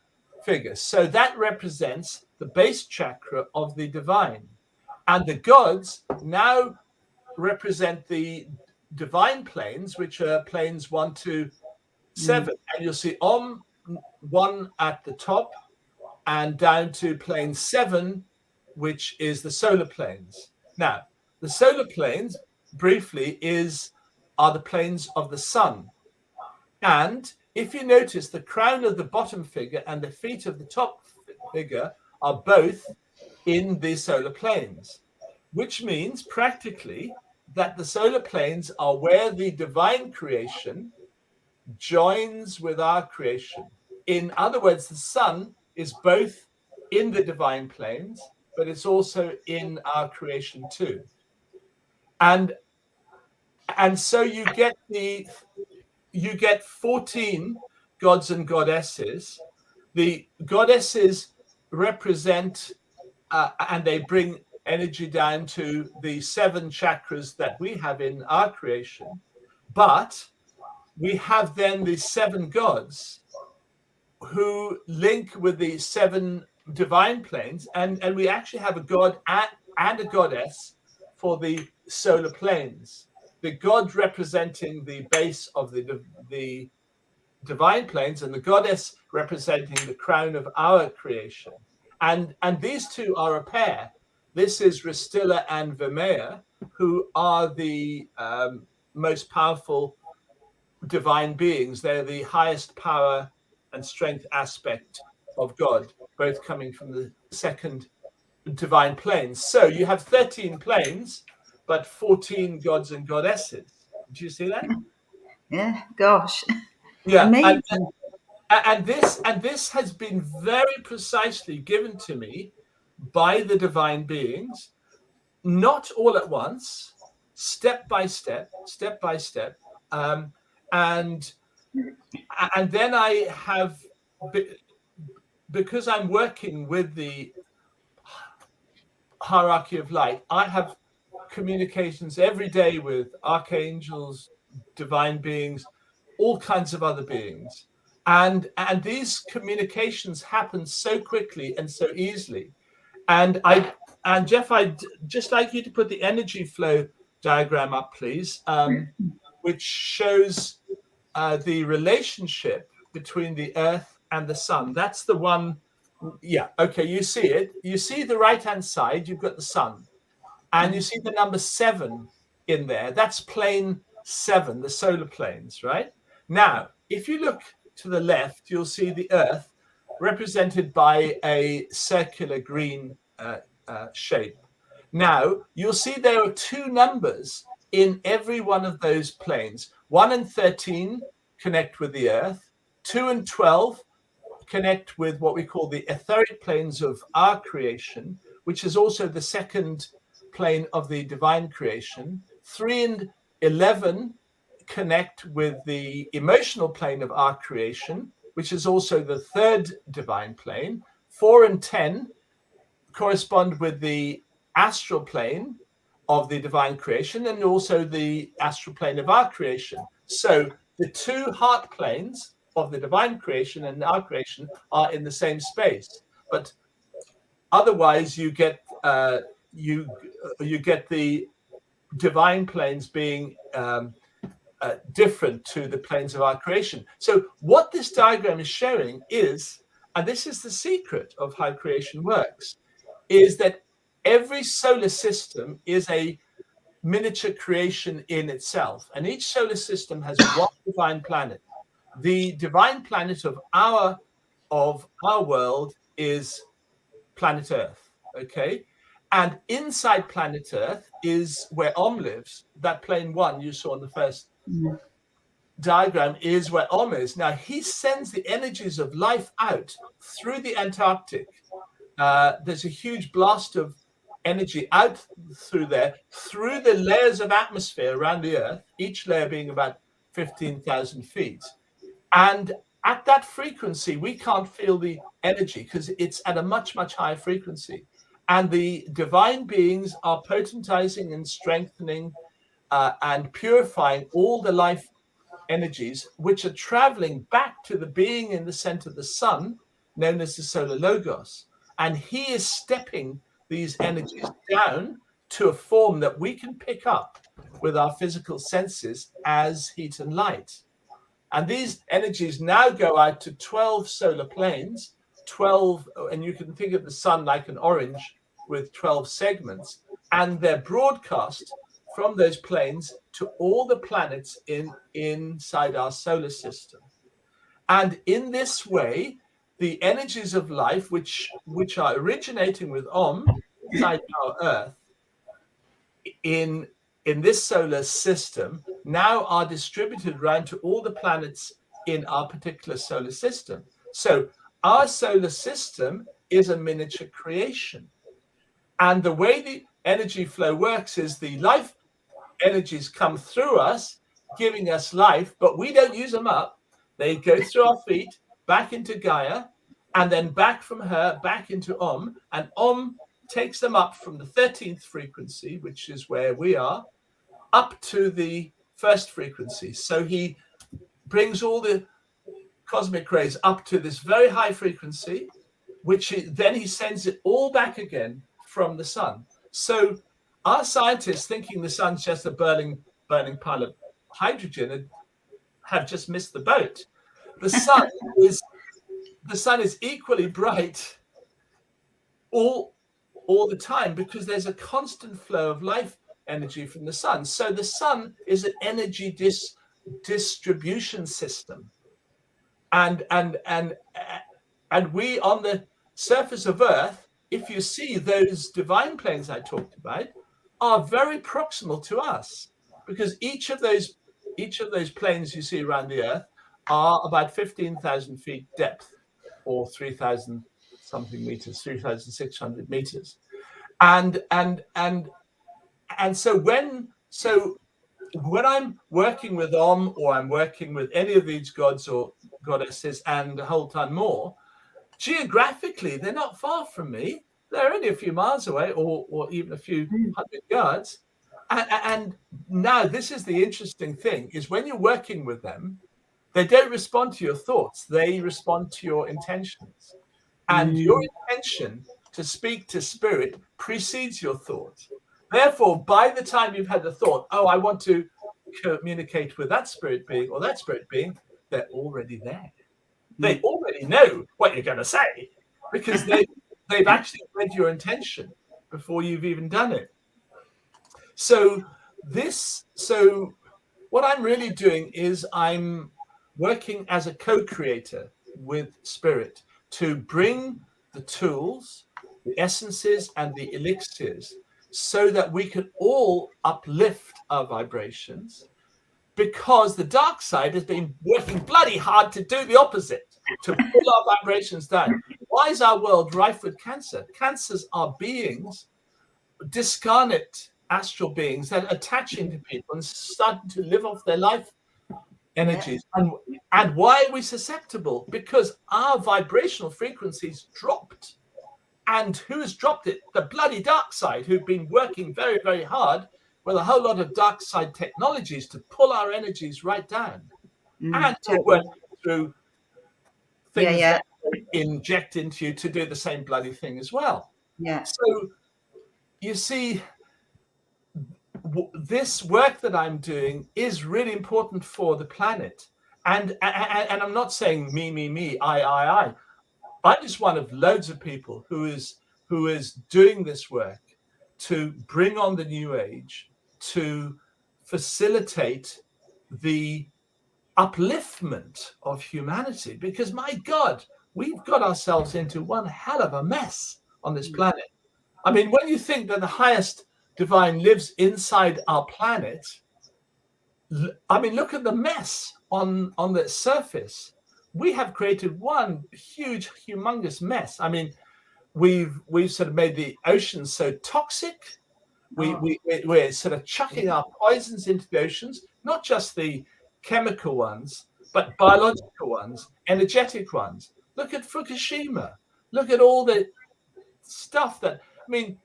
figures. So that represents the base chakra of the divine. And the gods now represent the divine planes, which are planes 1 to 7. And you'll see 1 at the top and down to plane 7, which is the solar planes. Now, the solar planes, briefly, are the planes of the sun. And if you notice, the crown of the bottom figure and the feet of the top figure are both in the solar planes, which means practically that the solar planes are where the divine creation joins with our creation. In other words, the sun is both in the divine planes, but it's also in our creation too. And so you get 14 gods and goddesses. The goddesses represent and they bring energy down to the 7 chakras that we have in our creation. But we have then the 7 gods who link with the 7 divine planes, and we actually have a god and a goddess for the solar planes. The god representing the base of the divine planes, and the goddess representing the crown of our creation. And these two are a pair. This is Ristilla and Vimea, who are the most powerful divine beings. They're the highest power and strength aspect of God, both coming from the second divine planes. So you have 13 planes, but 14 gods and goddesses. Do you see that? Yeah, gosh. Yeah. Amazing. And this has been very precisely given to me by the divine beings, not all at once, step by step. And then I have, because I'm working with the hierarchy of light, I have communications every day with archangels, divine beings, all kinds of other beings. And these communications happen so quickly and so easily. And Jeff, I'd just like you to put the energy flow diagram up, please, which shows the relationship between the Earth and the Sun. That's the one Yeah, okay, you see it. You see the right-hand side, you've got the sun. And you see the number 7 in there. That's plane 7, the solar planes, right? Now, if you look to the left, you'll see the Earth represented by a circular green shape. Now, you'll see there are 2 numbers in every one of those planes. 1 and 13 connect with the Earth. 2 and 12 connect with what we call the etheric planes of our creation, which is also the second plane of the divine creation. 3 and 11 connect with the emotional plane of our creation, which is also the third divine plane. 4 and 10 correspond with the astral plane of the divine creation and also the astral plane of our creation. So the 2 heart planes of the divine creation and our creation are in the same space, but otherwise you get you get the divine planes being different to the planes of our creation. So what this diagram is showing is, and this is the secret of how creation works, is that every solar system is a miniature creation in itself, and each solar system has one divine planet. The divine planet of our world is planet Earth, okay? And inside planet Earth is where lives. That plane 1 you saw in the first diagram is where is. Now, he sends the energies of life out through the Antarctic. There's a huge blast of energy out through there, through the layers of atmosphere around the Earth, each layer being about 15,000 feet. And at that frequency, we can't feel the energy because it's at a much, much higher frequency. And the divine beings are potentizing and strengthening and purifying all the life energies, which are traveling back to the being in the center of the sun, known as the solar logos. And he is stepping these energies down to a form that we can pick up with our physical senses as heat and light. And these energies now go out to 12 solar planes, 12, and you can think of the sun like an orange with 12 segments, and they're broadcast from those planes to all the planets inside our solar system. And in this way, the energies of life, which are originating with inside our Earth, in this solar system, now are distributed around to all the planets in our particular solar system. So our solar system is a miniature creation. And the way the energy flow works is the life energies come through us, giving us life, but we don't use them up. They go through our feet, back into Gaia, and then back from her, back into and takes them up from the 13th frequency, which is where we are, up to the first frequency. So he brings all the cosmic rays up to this very high frequency, which then he sends it all back again from the sun. So our scientists, thinking the sun's just a burning pile of hydrogen, have just missed the boat. The sun is equally bright all the time because there's a constant flow of life energy from the sun. So the sun is an energy distribution system, and we on the surface of Earth, if you see those divine planes I talked about, are very proximal to us because each of those planes you see around the Earth are about 15,000 feet depth, or 3,000 something meters, 3,600 meters, and so when I'm working with or I'm working with any of these gods or goddesses and a whole ton more, geographically they're not far from me. They're only a few miles away, or even a few hundred yards. And now this is the interesting thing: is when you're working with them, they don't respond to your thoughts; they respond to your intentions. And your intention to speak to spirit precedes your thought. Therefore, by the time you've had the thought, oh, I want to communicate with that spirit being or that spirit being, they're already there. They already know what you're going to say. because they've actually read your intention before you've even done it. So what I'm really doing is I'm working as a co-creator with Spirit to bring the tools, the essences, and the elixirs so that we can all uplift our vibrations, because the dark side has been working bloody hard to do the opposite, to pull our vibrations down. Why is our world rife with cancer? Cancers are beings, discarnate astral beings that are attaching to people and starting to live off their life energies. And why are we susceptible? Because our vibrational frequencies dropped. And who has dropped it? The bloody dark side, who've been working very, very hard with a whole lot of dark side technologies to pull our energies right down. And to work through things that they inject into you to do the same bloody thing as well. Yeah. So you see, this work that I'm doing is really important for the planet. And I'm not saying me, I. I'm just one of loads of people who is doing this work to bring on the new age, to facilitate the upliftment of humanity. Because my God, we've got ourselves into one hell of a mess on this planet. I mean, when you think that the highest divine lives inside our planet, I mean, look at the mess on the surface. We have created one huge, humongous mess. I mean, we've sort of made the oceans so toxic. We're sort of chucking our poisons into the oceans, not just the chemical ones, but biological ones, energetic ones. Look at Fukushima. Look at all the stuff that, I mean,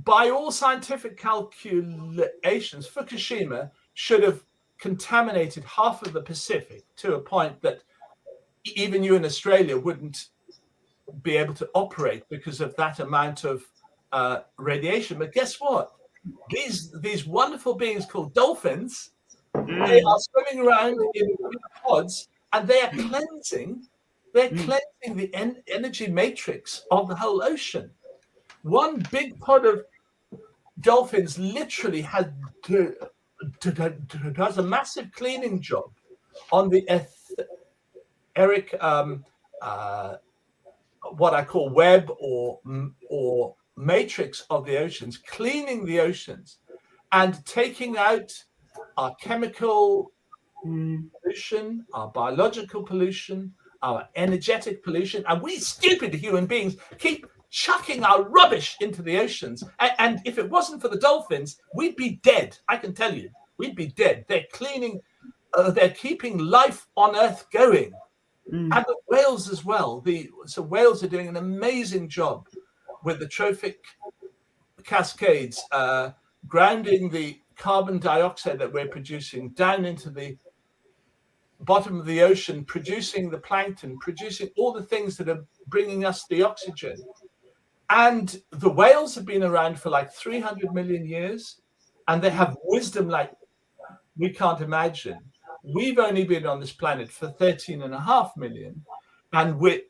by all scientific calculations, Fukushima should have contaminated half of the Pacific to a point that even you in Australia wouldn't be able to operate because of that amount of radiation. But guess what? These wonderful beings called dolphins, they are swimming around in big pods, and they are cleansing. They're cleansing the energy matrix of the whole ocean. One big pod of dolphins literally does a massive cleaning job on the etheric, what I call web or matrix of the oceans, cleaning the oceans and taking out our chemical pollution, our biological pollution, our energetic pollution, and we stupid human beings keep chucking our rubbish into the oceans. And if it wasn't for the dolphins, we'd be dead. I can tell you, we'd be dead. They're cleaning, they're keeping life on Earth going. And the whales as well. So whales are doing an amazing job with the trophic cascades, grounding the carbon dioxide that we're producing down into the bottom of the ocean, producing the plankton, producing all the things that are bringing us the oxygen. And the whales have been around for like 300 million years, and they have wisdom like we can't imagine. We've only been on this planet for 13.5 million, and we're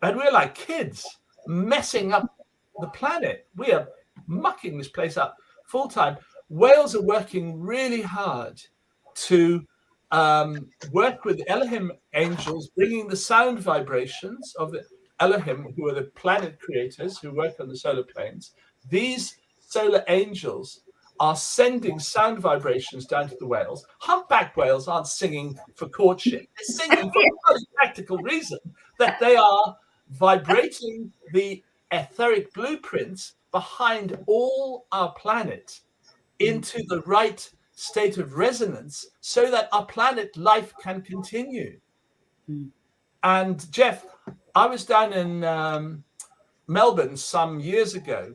like kids messing up the planet. We are mucking this place up full time. Whales are working really hard to work with Elohim angels, bringing the sound vibrations of the Elohim, who are the planet creators who work on the solar planes. These solar angels are sending sound vibrations down to the whales. Humpback whales aren't singing for courtship. They're singing for a very practical reason, that they are vibrating the etheric blueprints behind all our planet into the right state of resonance so that our planet life can continue. And Jeff, I was down in Melbourne some years ago,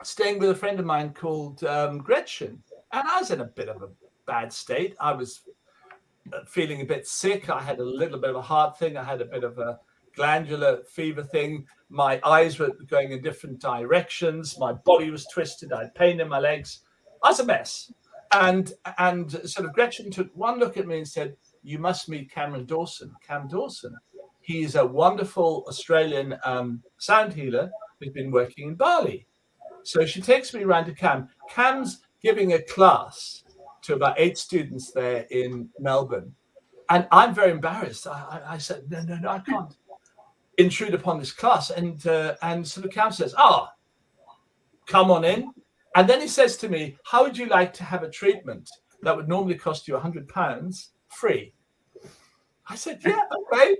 staying with a friend of mine called Gretchen, and I was in a bit of a bad state. I was feeling a bit sick. I had a little bit of a heart thing. I had a bit of a glandular fever thing. My eyes were going in different directions. My body was twisted. I had pain in my legs. I was a mess. And sort of Gretchen took one look at me and said, "You must meet Cameron Dawson." Cam Dawson. he's a wonderful Australian sound healer who's been working in Bali. So she takes me around to Cam. Cam's giving a class to about 8 students there in Melbourne. And I'm very embarrassed. I said, no, I can't intrude upon this class. And sort of Cam says, come on in. And then he says to me, how would you like to have a treatment that would normally cost you £100 free? I said, yeah, okay,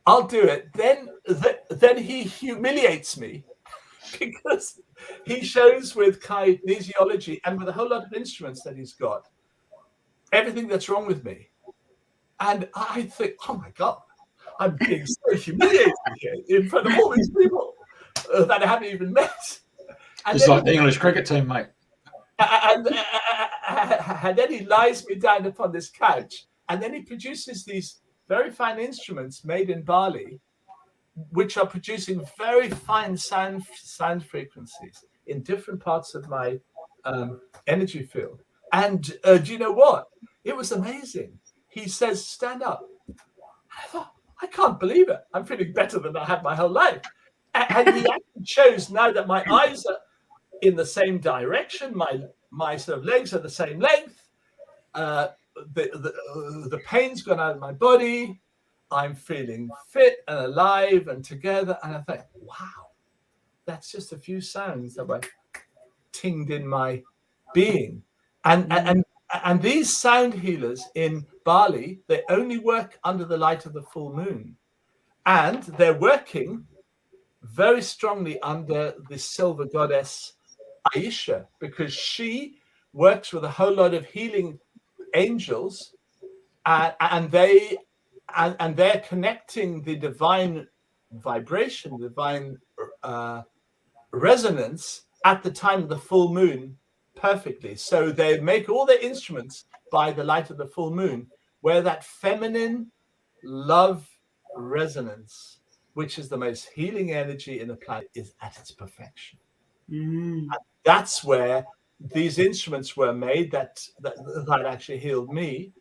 I'll do it. Then he humiliates me because he shows with kinesiology and with a whole lot of instruments that he's got everything that's wrong with me. And I think, oh my God, I'm being so humiliated here in front of all these people that I haven't even met. And it's like the English cricket team, mate. And then he lies me down upon this couch, and then he produces these very fine instruments made in Bali, which are producing very fine sound frequencies in different parts of my energy field. And do you know what? It was amazing. He says, stand up. I thought, I can't believe it. I'm feeling better than I have my whole life. And he actually shows now that my eyes are in the same direction, my sort of legs are the same length, the pain's gone out of my body, I'm feeling fit and alive and together. And I think, wow, that's just a few sounds that were tinged in my being. And these sound healers in Bali, they only work under the light of the full moon. And they're working very strongly under the silver goddess Aisha, because she works with a whole lot of healing angels, and they're connecting the divine vibration, divine resonance at the time of the full moon perfectly. So they make all their instruments by the light of the full moon, where that feminine love resonance, which is the most healing energy in the planet, is at its perfection. And that's where these instruments were made that actually healed me.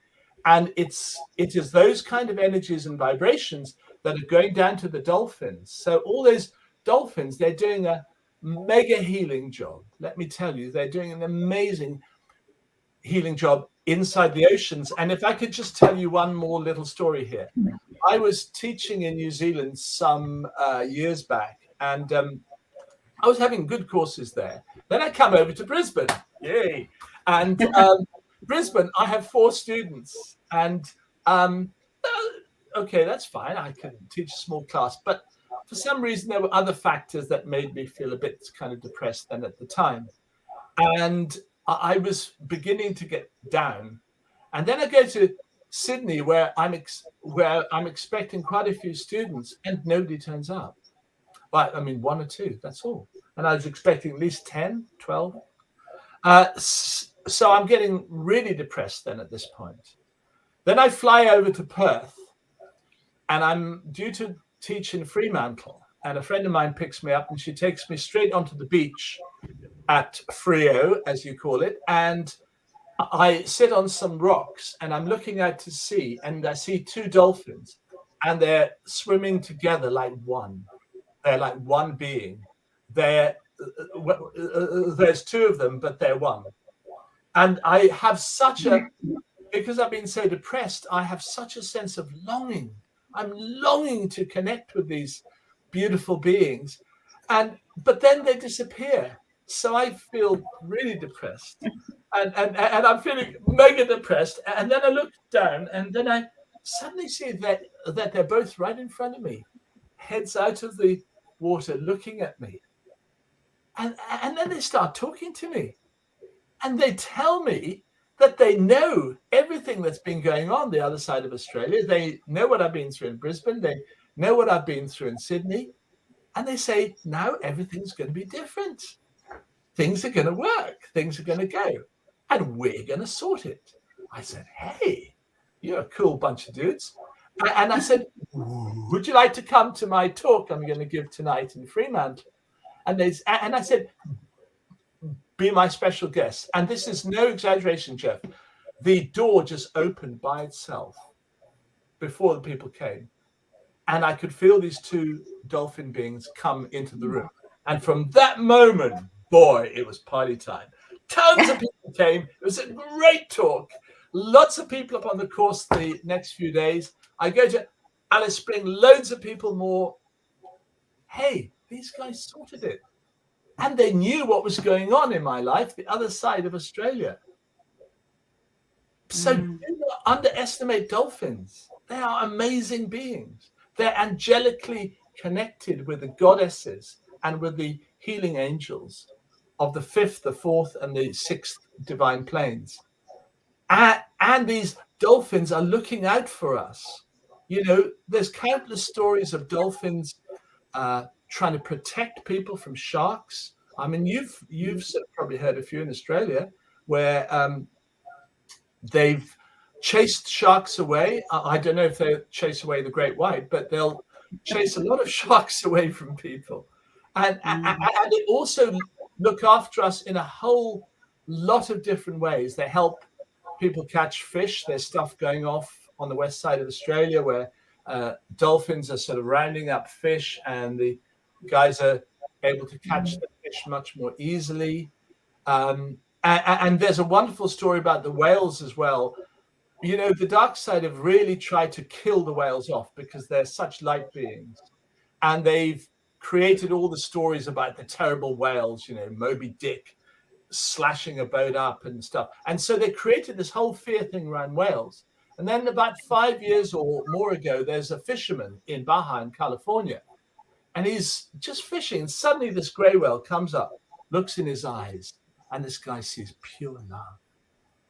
And it is those kind of energies and vibrations that are going down to the dolphins. So all those dolphins, they're doing a mega healing job. Let me tell you, they're doing an amazing healing job inside the oceans. And if I could just tell you one more little story here. I was teaching in New Zealand some years back, and I was having good courses there. Then I come over to Brisbane. Yay. And Brisbane, I have 4 students. And okay, that's fine. I can teach a small class. But for some reason, there were other factors that made me feel a bit kind of depressed then at the time. And I was beginning to get down. And then I go to Sydney, where I'm expecting quite a few students, and nobody turns up. Well, I mean, 1 or 2, that's all. And I was expecting at least 10, 12. So I'm getting really depressed then at this point. Then I fly over to Perth, and I'm due to teach in Fremantle. And a friend of mine picks me up, and she takes me straight onto the beach at Freo, as you call it. And I sit on some rocks, and I'm looking out to sea, and I see 2 dolphins, and they're swimming together like one. They're like one being. There's 2 of them, but they're one. And I have because I've been so depressed, I have such a sense of longing. I'm longing to connect with these beautiful beings, but then they disappear. So I feel really depressed, and I'm feeling mega depressed. And then I look down, and then I suddenly see that they're both right in front of me, heads out of the water, looking at me. And then they start talking to me, and they tell me that they know everything that's been going on the other side of Australia. They know what I've been through in Brisbane. They know what I've been through in Sydney. And they say, now everything's going to be different. Things are going to work. Things are going to go. And we're going to sort it. I said, hey, you're a cool bunch of dudes. And I said, would you like to come to my talk I'm going to give tonight in Fremantle? And I said, be my special guest. And this is no exaggeration, Jeff. The door just opened by itself before the people came. and I could feel these two dolphin beings come into the room. And from that moment, boy, it was party time. Tons of people came. It was a great talk. Lots of people up on the course the next few days. I go to Alice Spring, loads of people more. Hey, these guys sorted it. And they knew what was going on in my life, the other side of Australia. So do not underestimate dolphins. They are amazing beings. They're angelically connected with the goddesses and with the healing angels of the 5th, the 4th, and the 6th divine planes. And these dolphins are looking out for us. You know, there's countless stories of dolphins trying to protect people from sharks. I mean, you've probably heard a few in Australia where they've chased sharks away. I don't know if they chase away the great white, but they'll chase a lot of sharks away from people. And they also look after us in a whole lot of different ways. They help people catch fish. There's stuff going off on the west side of Australia where dolphins are sort of rounding up fish, and the guys are able to catch the fish much more easily. And there's a wonderful story about the whales as well. You know, the dark side have really tried to kill the whales off because they're such light beings. And they've created all the stories about the terrible whales, you know, Moby Dick slashing a boat up and stuff. And so they created this whole fear thing around whales. And then about 5 years or more ago, there's a fisherman in Baja in California. And he's just fishing. And suddenly this gray whale comes up, looks in his eyes, and this guy sees pure love.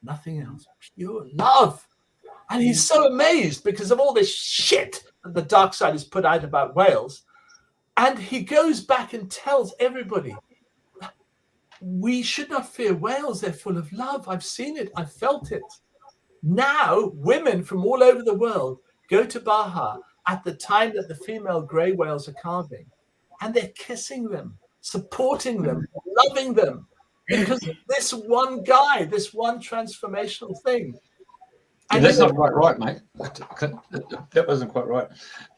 Nothing else, pure love. And he's so amazed because of all this shit that the dark side has put out about whales. And he goes back and tells everybody, we should not fear whales. They're full of love. I've seen it. I've felt it. Now, women from all over the world go to Baja at the time that the female gray whales are calving, and they're kissing them, supporting them, loving them, because of this one guy, this one transformational thing. And that's not quite right, mate. That wasn't quite right.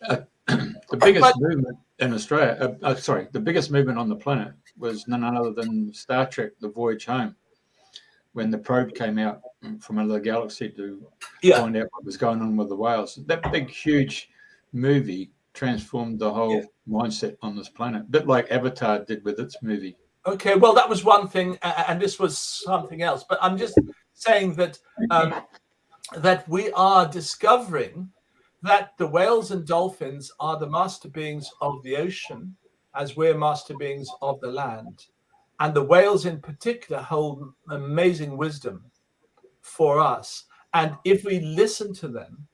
The biggest movement in Australia, the biggest movement on the planet was none other than Star Trek, The Voyage Home, when the probe came out from another galaxy to find out what was going on with the whales. That big, huge movie transformed the whole mindset on this planet, a bit like Avatar did with its movie. Okay, well, that was one thing, and this was something else. But I'm just saying that that we are discovering that the whales and dolphins are the master beings of the ocean, as we're master beings of the land. And the whales in particular hold amazing wisdom for us. And if we listen to them,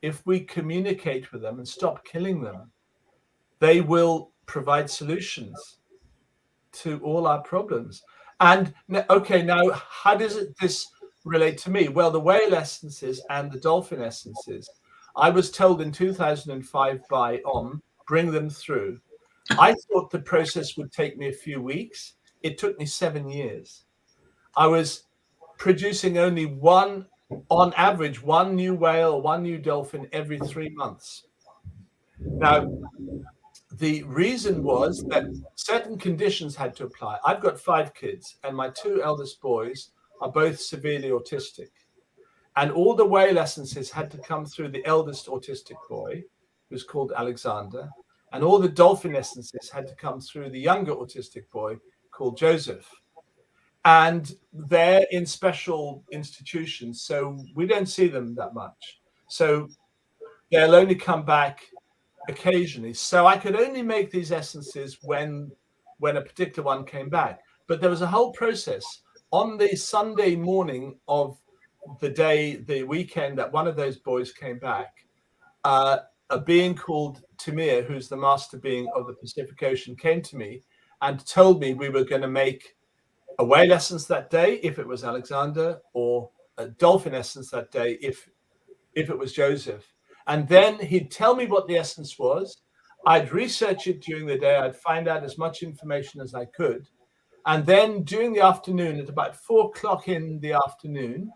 if we communicate with them and stop killing them, they will provide solutions to all our problems. And okay, now how does this relate to me? Well, the whale essences and the dolphin essences, I was told in 2005 by bring them through. I thought the process would take me a few weeks. It took me 7 years. I was producing only on average, one new whale, one new dolphin every 3 months. Now, the reason was that certain conditions had to apply. I've got 5 kids, and my 2 eldest boys are both severely autistic. And all the whale essences had to come through the eldest autistic boy, who's called Alexander. And all the dolphin essences had to come through the younger autistic boy called Joseph. And they're in special institutions, so we don't see them that much. So they'll only come back occasionally. So I could only make these essences when a particular one came back. But there was a whole process. On the Sunday morning of the weekend that one of those boys came back, a being called Tamir, who's the master being of the Pacific Ocean, came to me and told me we were going to make a whale essence that day if it was Alexander, or a dolphin essence that day if it was Joseph. And then he'd tell me what the essence was. I'd research it during the day. I'd find out as much information as I could. And then during the afternoon, at about 4:00 in the afternoon,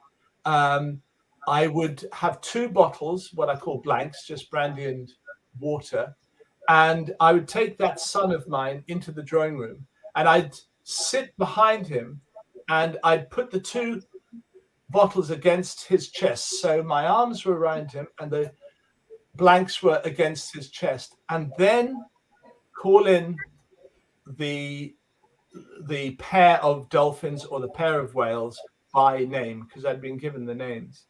I would have 2 bottles, what I call blanks, just brandy and water, and I would take that son of mine into the drawing room, and I'd sit behind him, and I'd put the two bottles against his chest. So my arms were around him, and the blanks were against his chest, and then call in the pair of dolphins or the pair of whales by name, because I'd been given the names,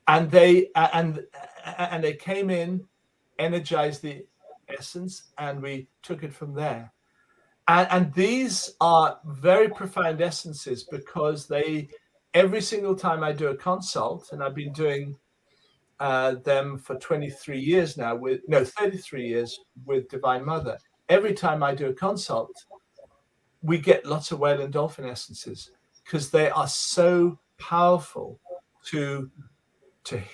and they came in, energized the essence, and we took it from there. And these are very profound essences, because they, every single time I do a consult, and I've been doing them for 23 years now, 33 years with Divine Mother. Every time I do a consult, we get lots of whale and dolphin essences, because they are so powerful to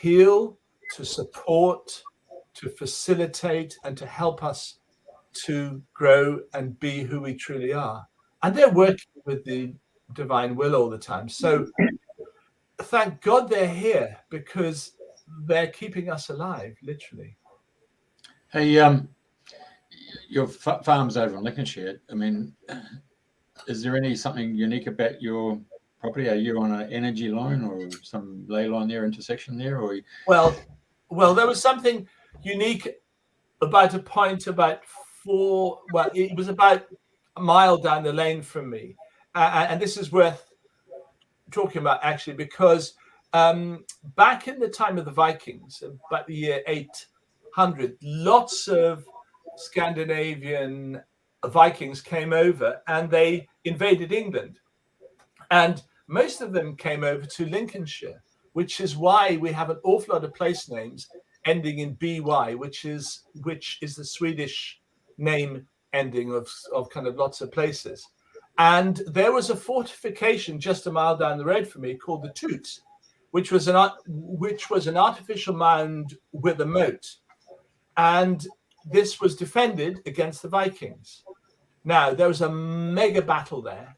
heal, to support, to facilitate, and to help us to grow and be who we truly are. And they're working with the divine will all the time. So thank God they're here, because they're keeping us alive, literally. Hey, your farm's over in Lincolnshire. I mean, is there something unique about your property? Are you on an energy line or some ley line there, intersection there? Or well, there was something unique about a point about it was about a mile down the lane from me, and this is worth talking about, actually, because back in the time of the Vikings, about the year 800, lots of Scandinavian Vikings came over and they invaded England, and most of them came over to Lincolnshire, which is why we have an awful lot of place names ending in by, which is the Swedish name ending of kind of lots of places. And there was a fortification just a mile down the road from me called the Toot, which was an artificial mound with a moat, and this was defended against the Vikings. Now there was a mega battle there,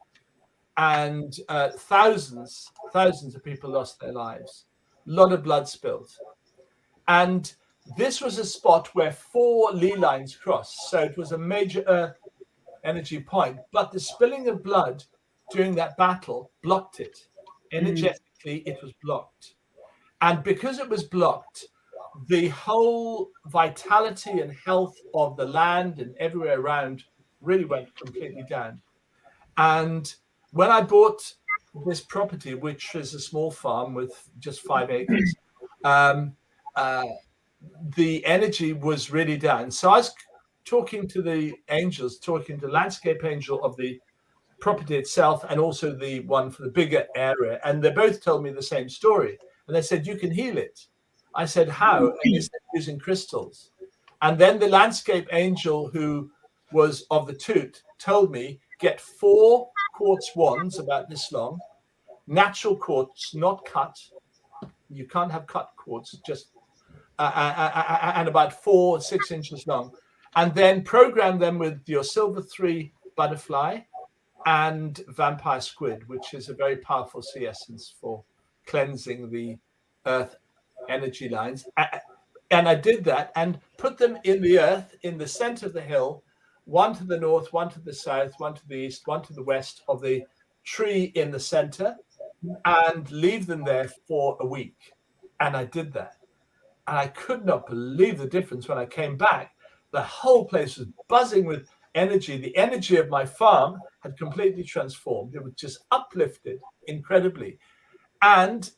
and thousands of people lost their lives. A lot of blood spilled. And this was a spot where 4 ley lines crossed. So it was a major earth energy point. But the spilling of blood during that battle blocked it. Energetically, it was blocked. And because it was blocked, the whole vitality and health of the land and everywhere around really went completely down. And when I bought this property, which is a small farm with just 5 acres, the energy was really down. So I was talking to the angels, talking to the landscape angel of the property itself and also the one for the bigger area. And they both told me the same story. And they said, you can heal it. I said, how? And they said, using crystals. And then the landscape angel, who was of the Toot, told me, get 4 quartz wands about this long, natural quartz, not cut. You can't have cut quartz, just and about 4-6 inches long, and then program them with your silver 3 butterfly and vampire squid, which is a very powerful sea essence for cleansing the earth energy lines. And I did that and put them in the earth in the center of the hill, one to the north, one to the south, one to the east, one to the west of the tree in the center, and leave them there for a week. And I did that. And I could not believe the difference when I came back. The whole place was buzzing with energy. The energy of my farm had completely transformed. It was just uplifted incredibly. And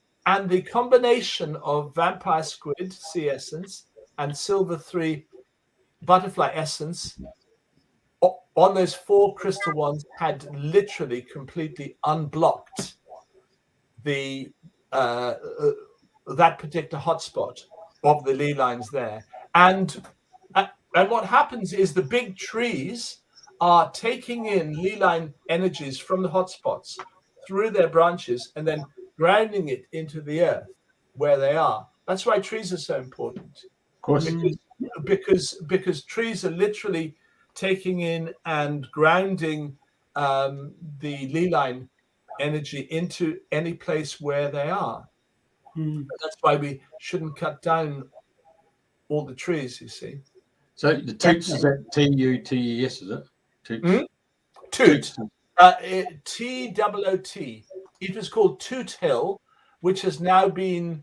the combination of vampire squid sea essence and silver 3 butterfly essence on those 4 crystal ones had literally completely unblocked the that particular hotspot of the ley lines there. And what happens is the big trees are taking in ley line energies from the hotspots through their branches and then grounding it into the earth where they are. That's why trees are so important. Of course. Because trees are literally taking in and grounding the ley line energy into any place where they are. That's why we shouldn't cut down all the trees, you see. So the toots, is that T-U-T-E-S, is it? Toots. Hmm? Toot. T-O-O-T. It was called Toot Hill, which has now been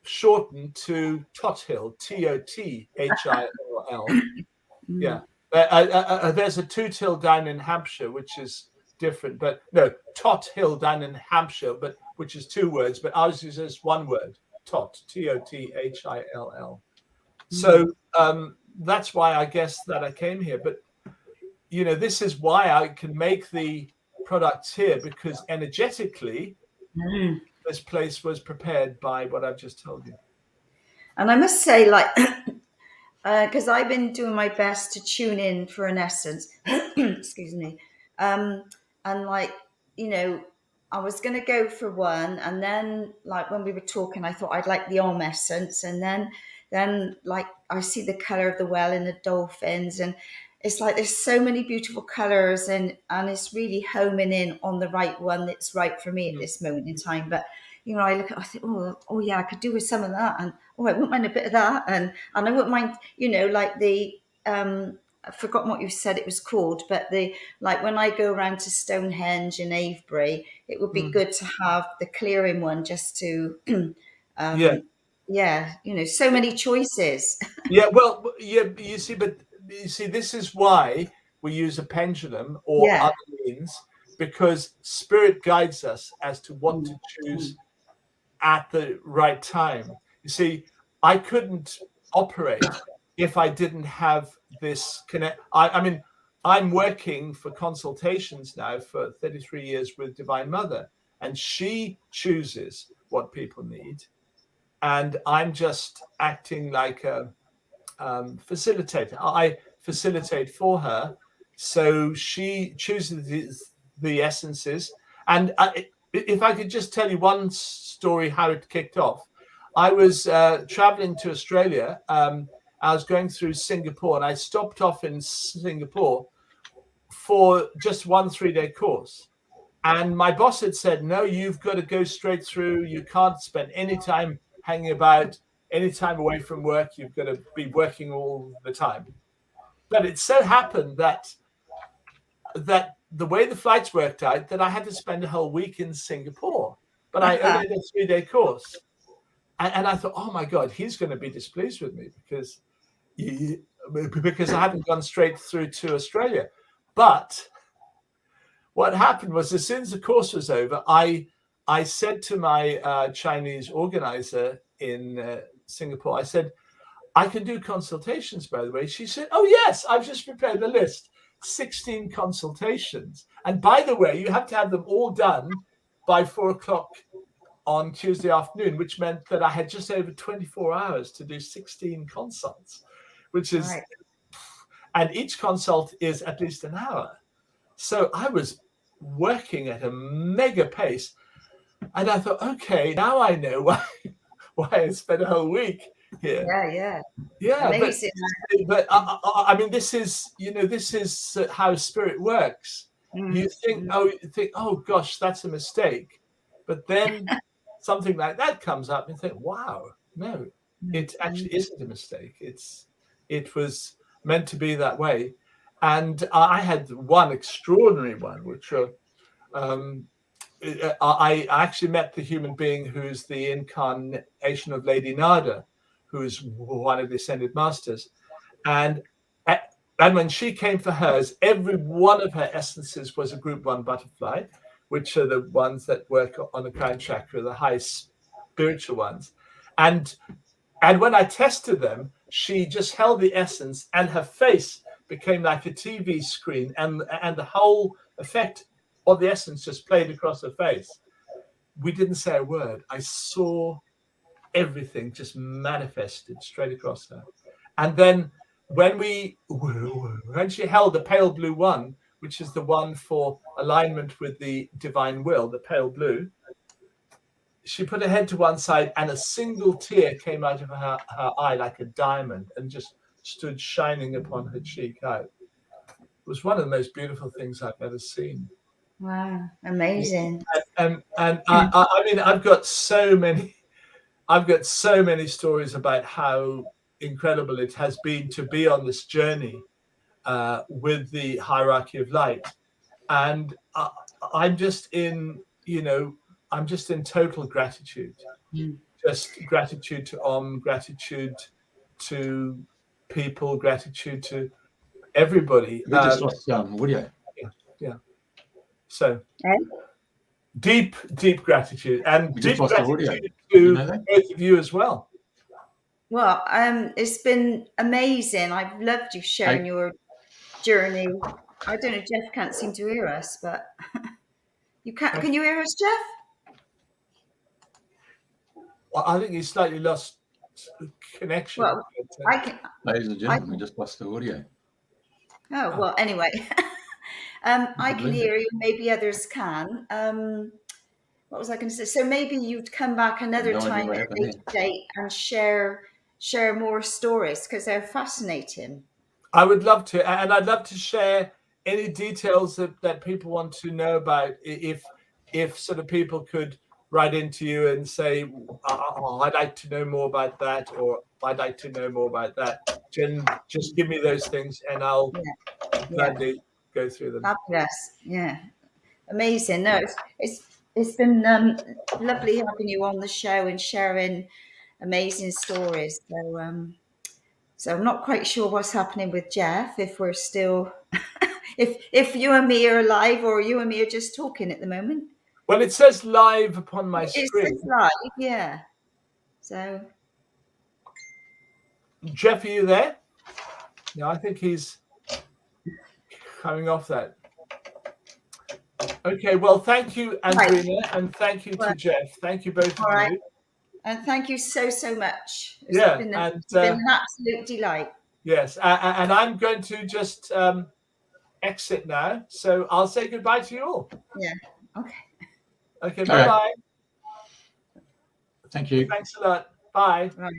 shortened to Tot Hill, T-O-T-H-I-L-L. Yeah. There's a Toot Hill down in Hampshire, which is different, but no, Tot Hill down in Hampshire, but which is 2 words, but ours is just 1 word, Tot, T-O-T-H-I-L-L. So that's why I guess that I came here. But, this is why I can make the products here, because energetically, this place was prepared by what I've just told you. And I must say, like, because I've been doing my best to tune in for an essence, excuse me, and like, I was going to go for one, and then like when we were talking, I thought I'd like the Om essence, and then like I see the color of the well in the dolphins, and it's like there's so many beautiful colors, and it's really homing in on the right one that's right for me at this moment in time. But I look at, I think, oh yeah, I could do with some of that, and I wouldn't mind a bit of that, and I wouldn't mind, like the I've forgotten what you said it was called, but like when I go around to Stonehenge in Avebury, it would be good to have the clearing one just to, so many choices. Yeah, well, you see, this is why we use a pendulum or other means, because spirit guides us as to what to choose at the right time. You see, I couldn't operate if I didn't have this connect. I mean, I'm working for consultations now for 33 years with Divine Mother, and she chooses what people need, and I'm just acting like a facilitator. I facilitate for her, so she chooses the essences. And if I could just tell you one story how it kicked off. I was traveling to Australia. I was going through Singapore, and I stopped off in Singapore for just 1 3-day course. And my boss had said, no, you've got to go straight through. You can't spend any time hanging about, any time away from work. You've got to be working all the time. But it so happened that the way the flights worked out, that I had to spend a whole week in Singapore, but I only had a 3-day course. And I thought, oh my God, he's going to be displeased with me because I haven't gone straight through to Australia. But what happened was, as soon as the course was over, I said to my Chinese organizer in Singapore, I said, I can do consultations, by the way. She said, oh, yes, I've just prepared a list, 16 consultations. And by the way, you have to have them all done by 4 o'clock on Tuesday afternoon, which meant that I had just over 24 hours to do 16 consults, which is, right. And each consult is at least an hour. So I was working at a mega pace. And I thought, okay, now I know why I spent a whole week here. Yeah. Amazing. But I mean, this is how spirit works. You think, oh gosh, that's a mistake. But then something like that comes up and you think, wow, no, it actually isn't a mistake. It was meant to be that way. And I had one extraordinary one, which I actually met the human being who's the incarnation of Lady Nada, who's one of the Ascended Masters. And when she came for hers, every one of her essences was a group 1 butterfly, which are the ones that work on the crown chakra, the high spiritual ones. And when I tested them, she just held the essence and her face became like a TV screen, and the whole effect of the essence just played across her face. We didn't say a word. I saw everything just manifested straight across her. And then when she held the pale blue one, which is the one for alignment with the divine will, the pale blue, she put her head to one side and a single tear came out of her eye like a diamond and just stood shining upon her cheek out. It was one of the most beautiful things I've ever seen. Wow, amazing. And I mean, I've got so many stories about how incredible it has been to be on this journey with the hierarchy of light. And I'm just in total gratitude. Just gratitude to gratitude to people, gratitude to everybody. We just lost audio. Yeah. So Okay. deep gratitude, and We deep just lost the audio. gratitude You to know that? both of you as well. Well, it's been amazing. I've loved you sharing your journey. I don't know, Jeff can't seem to hear us, but you can't. Can you hear us, Jeff? Well, I think he's slightly lost connection. Well, I can. Ladies and gentlemen, we just lost the audio. Oh well. Anyway, I can hear you. Maybe others can. What was I going to say? So maybe you'd come back another time at a later date and share more stories, because they're fascinating. I would love to, and I'd love to share any details that people want to know about. If sort of people could write into you and say, I'd like to know more about that, or I'd like to know more about that. Jen, just give me those things and I'll gladly go through them. Fabulous. Yeah. Amazing. No, it's been lovely having you on the show and sharing amazing stories. So I'm not quite sure what's happening with Jeff, if we're still if you and me are live, or you and me are just talking at the moment. Well, it says live upon my screen. It says live, yeah. So Jeff, are you there? No, I think he's coming off that. Okay, well, thank you, Andrena, and thank you to Jeff. Thank you both of you. And thank you so much. It's been an absolute delight. Yes, and I'm going to just exit now. So I'll say goodbye to you all. Yeah, okay. Okay, bye-bye. Thank you. Thanks a lot. Bye. Right.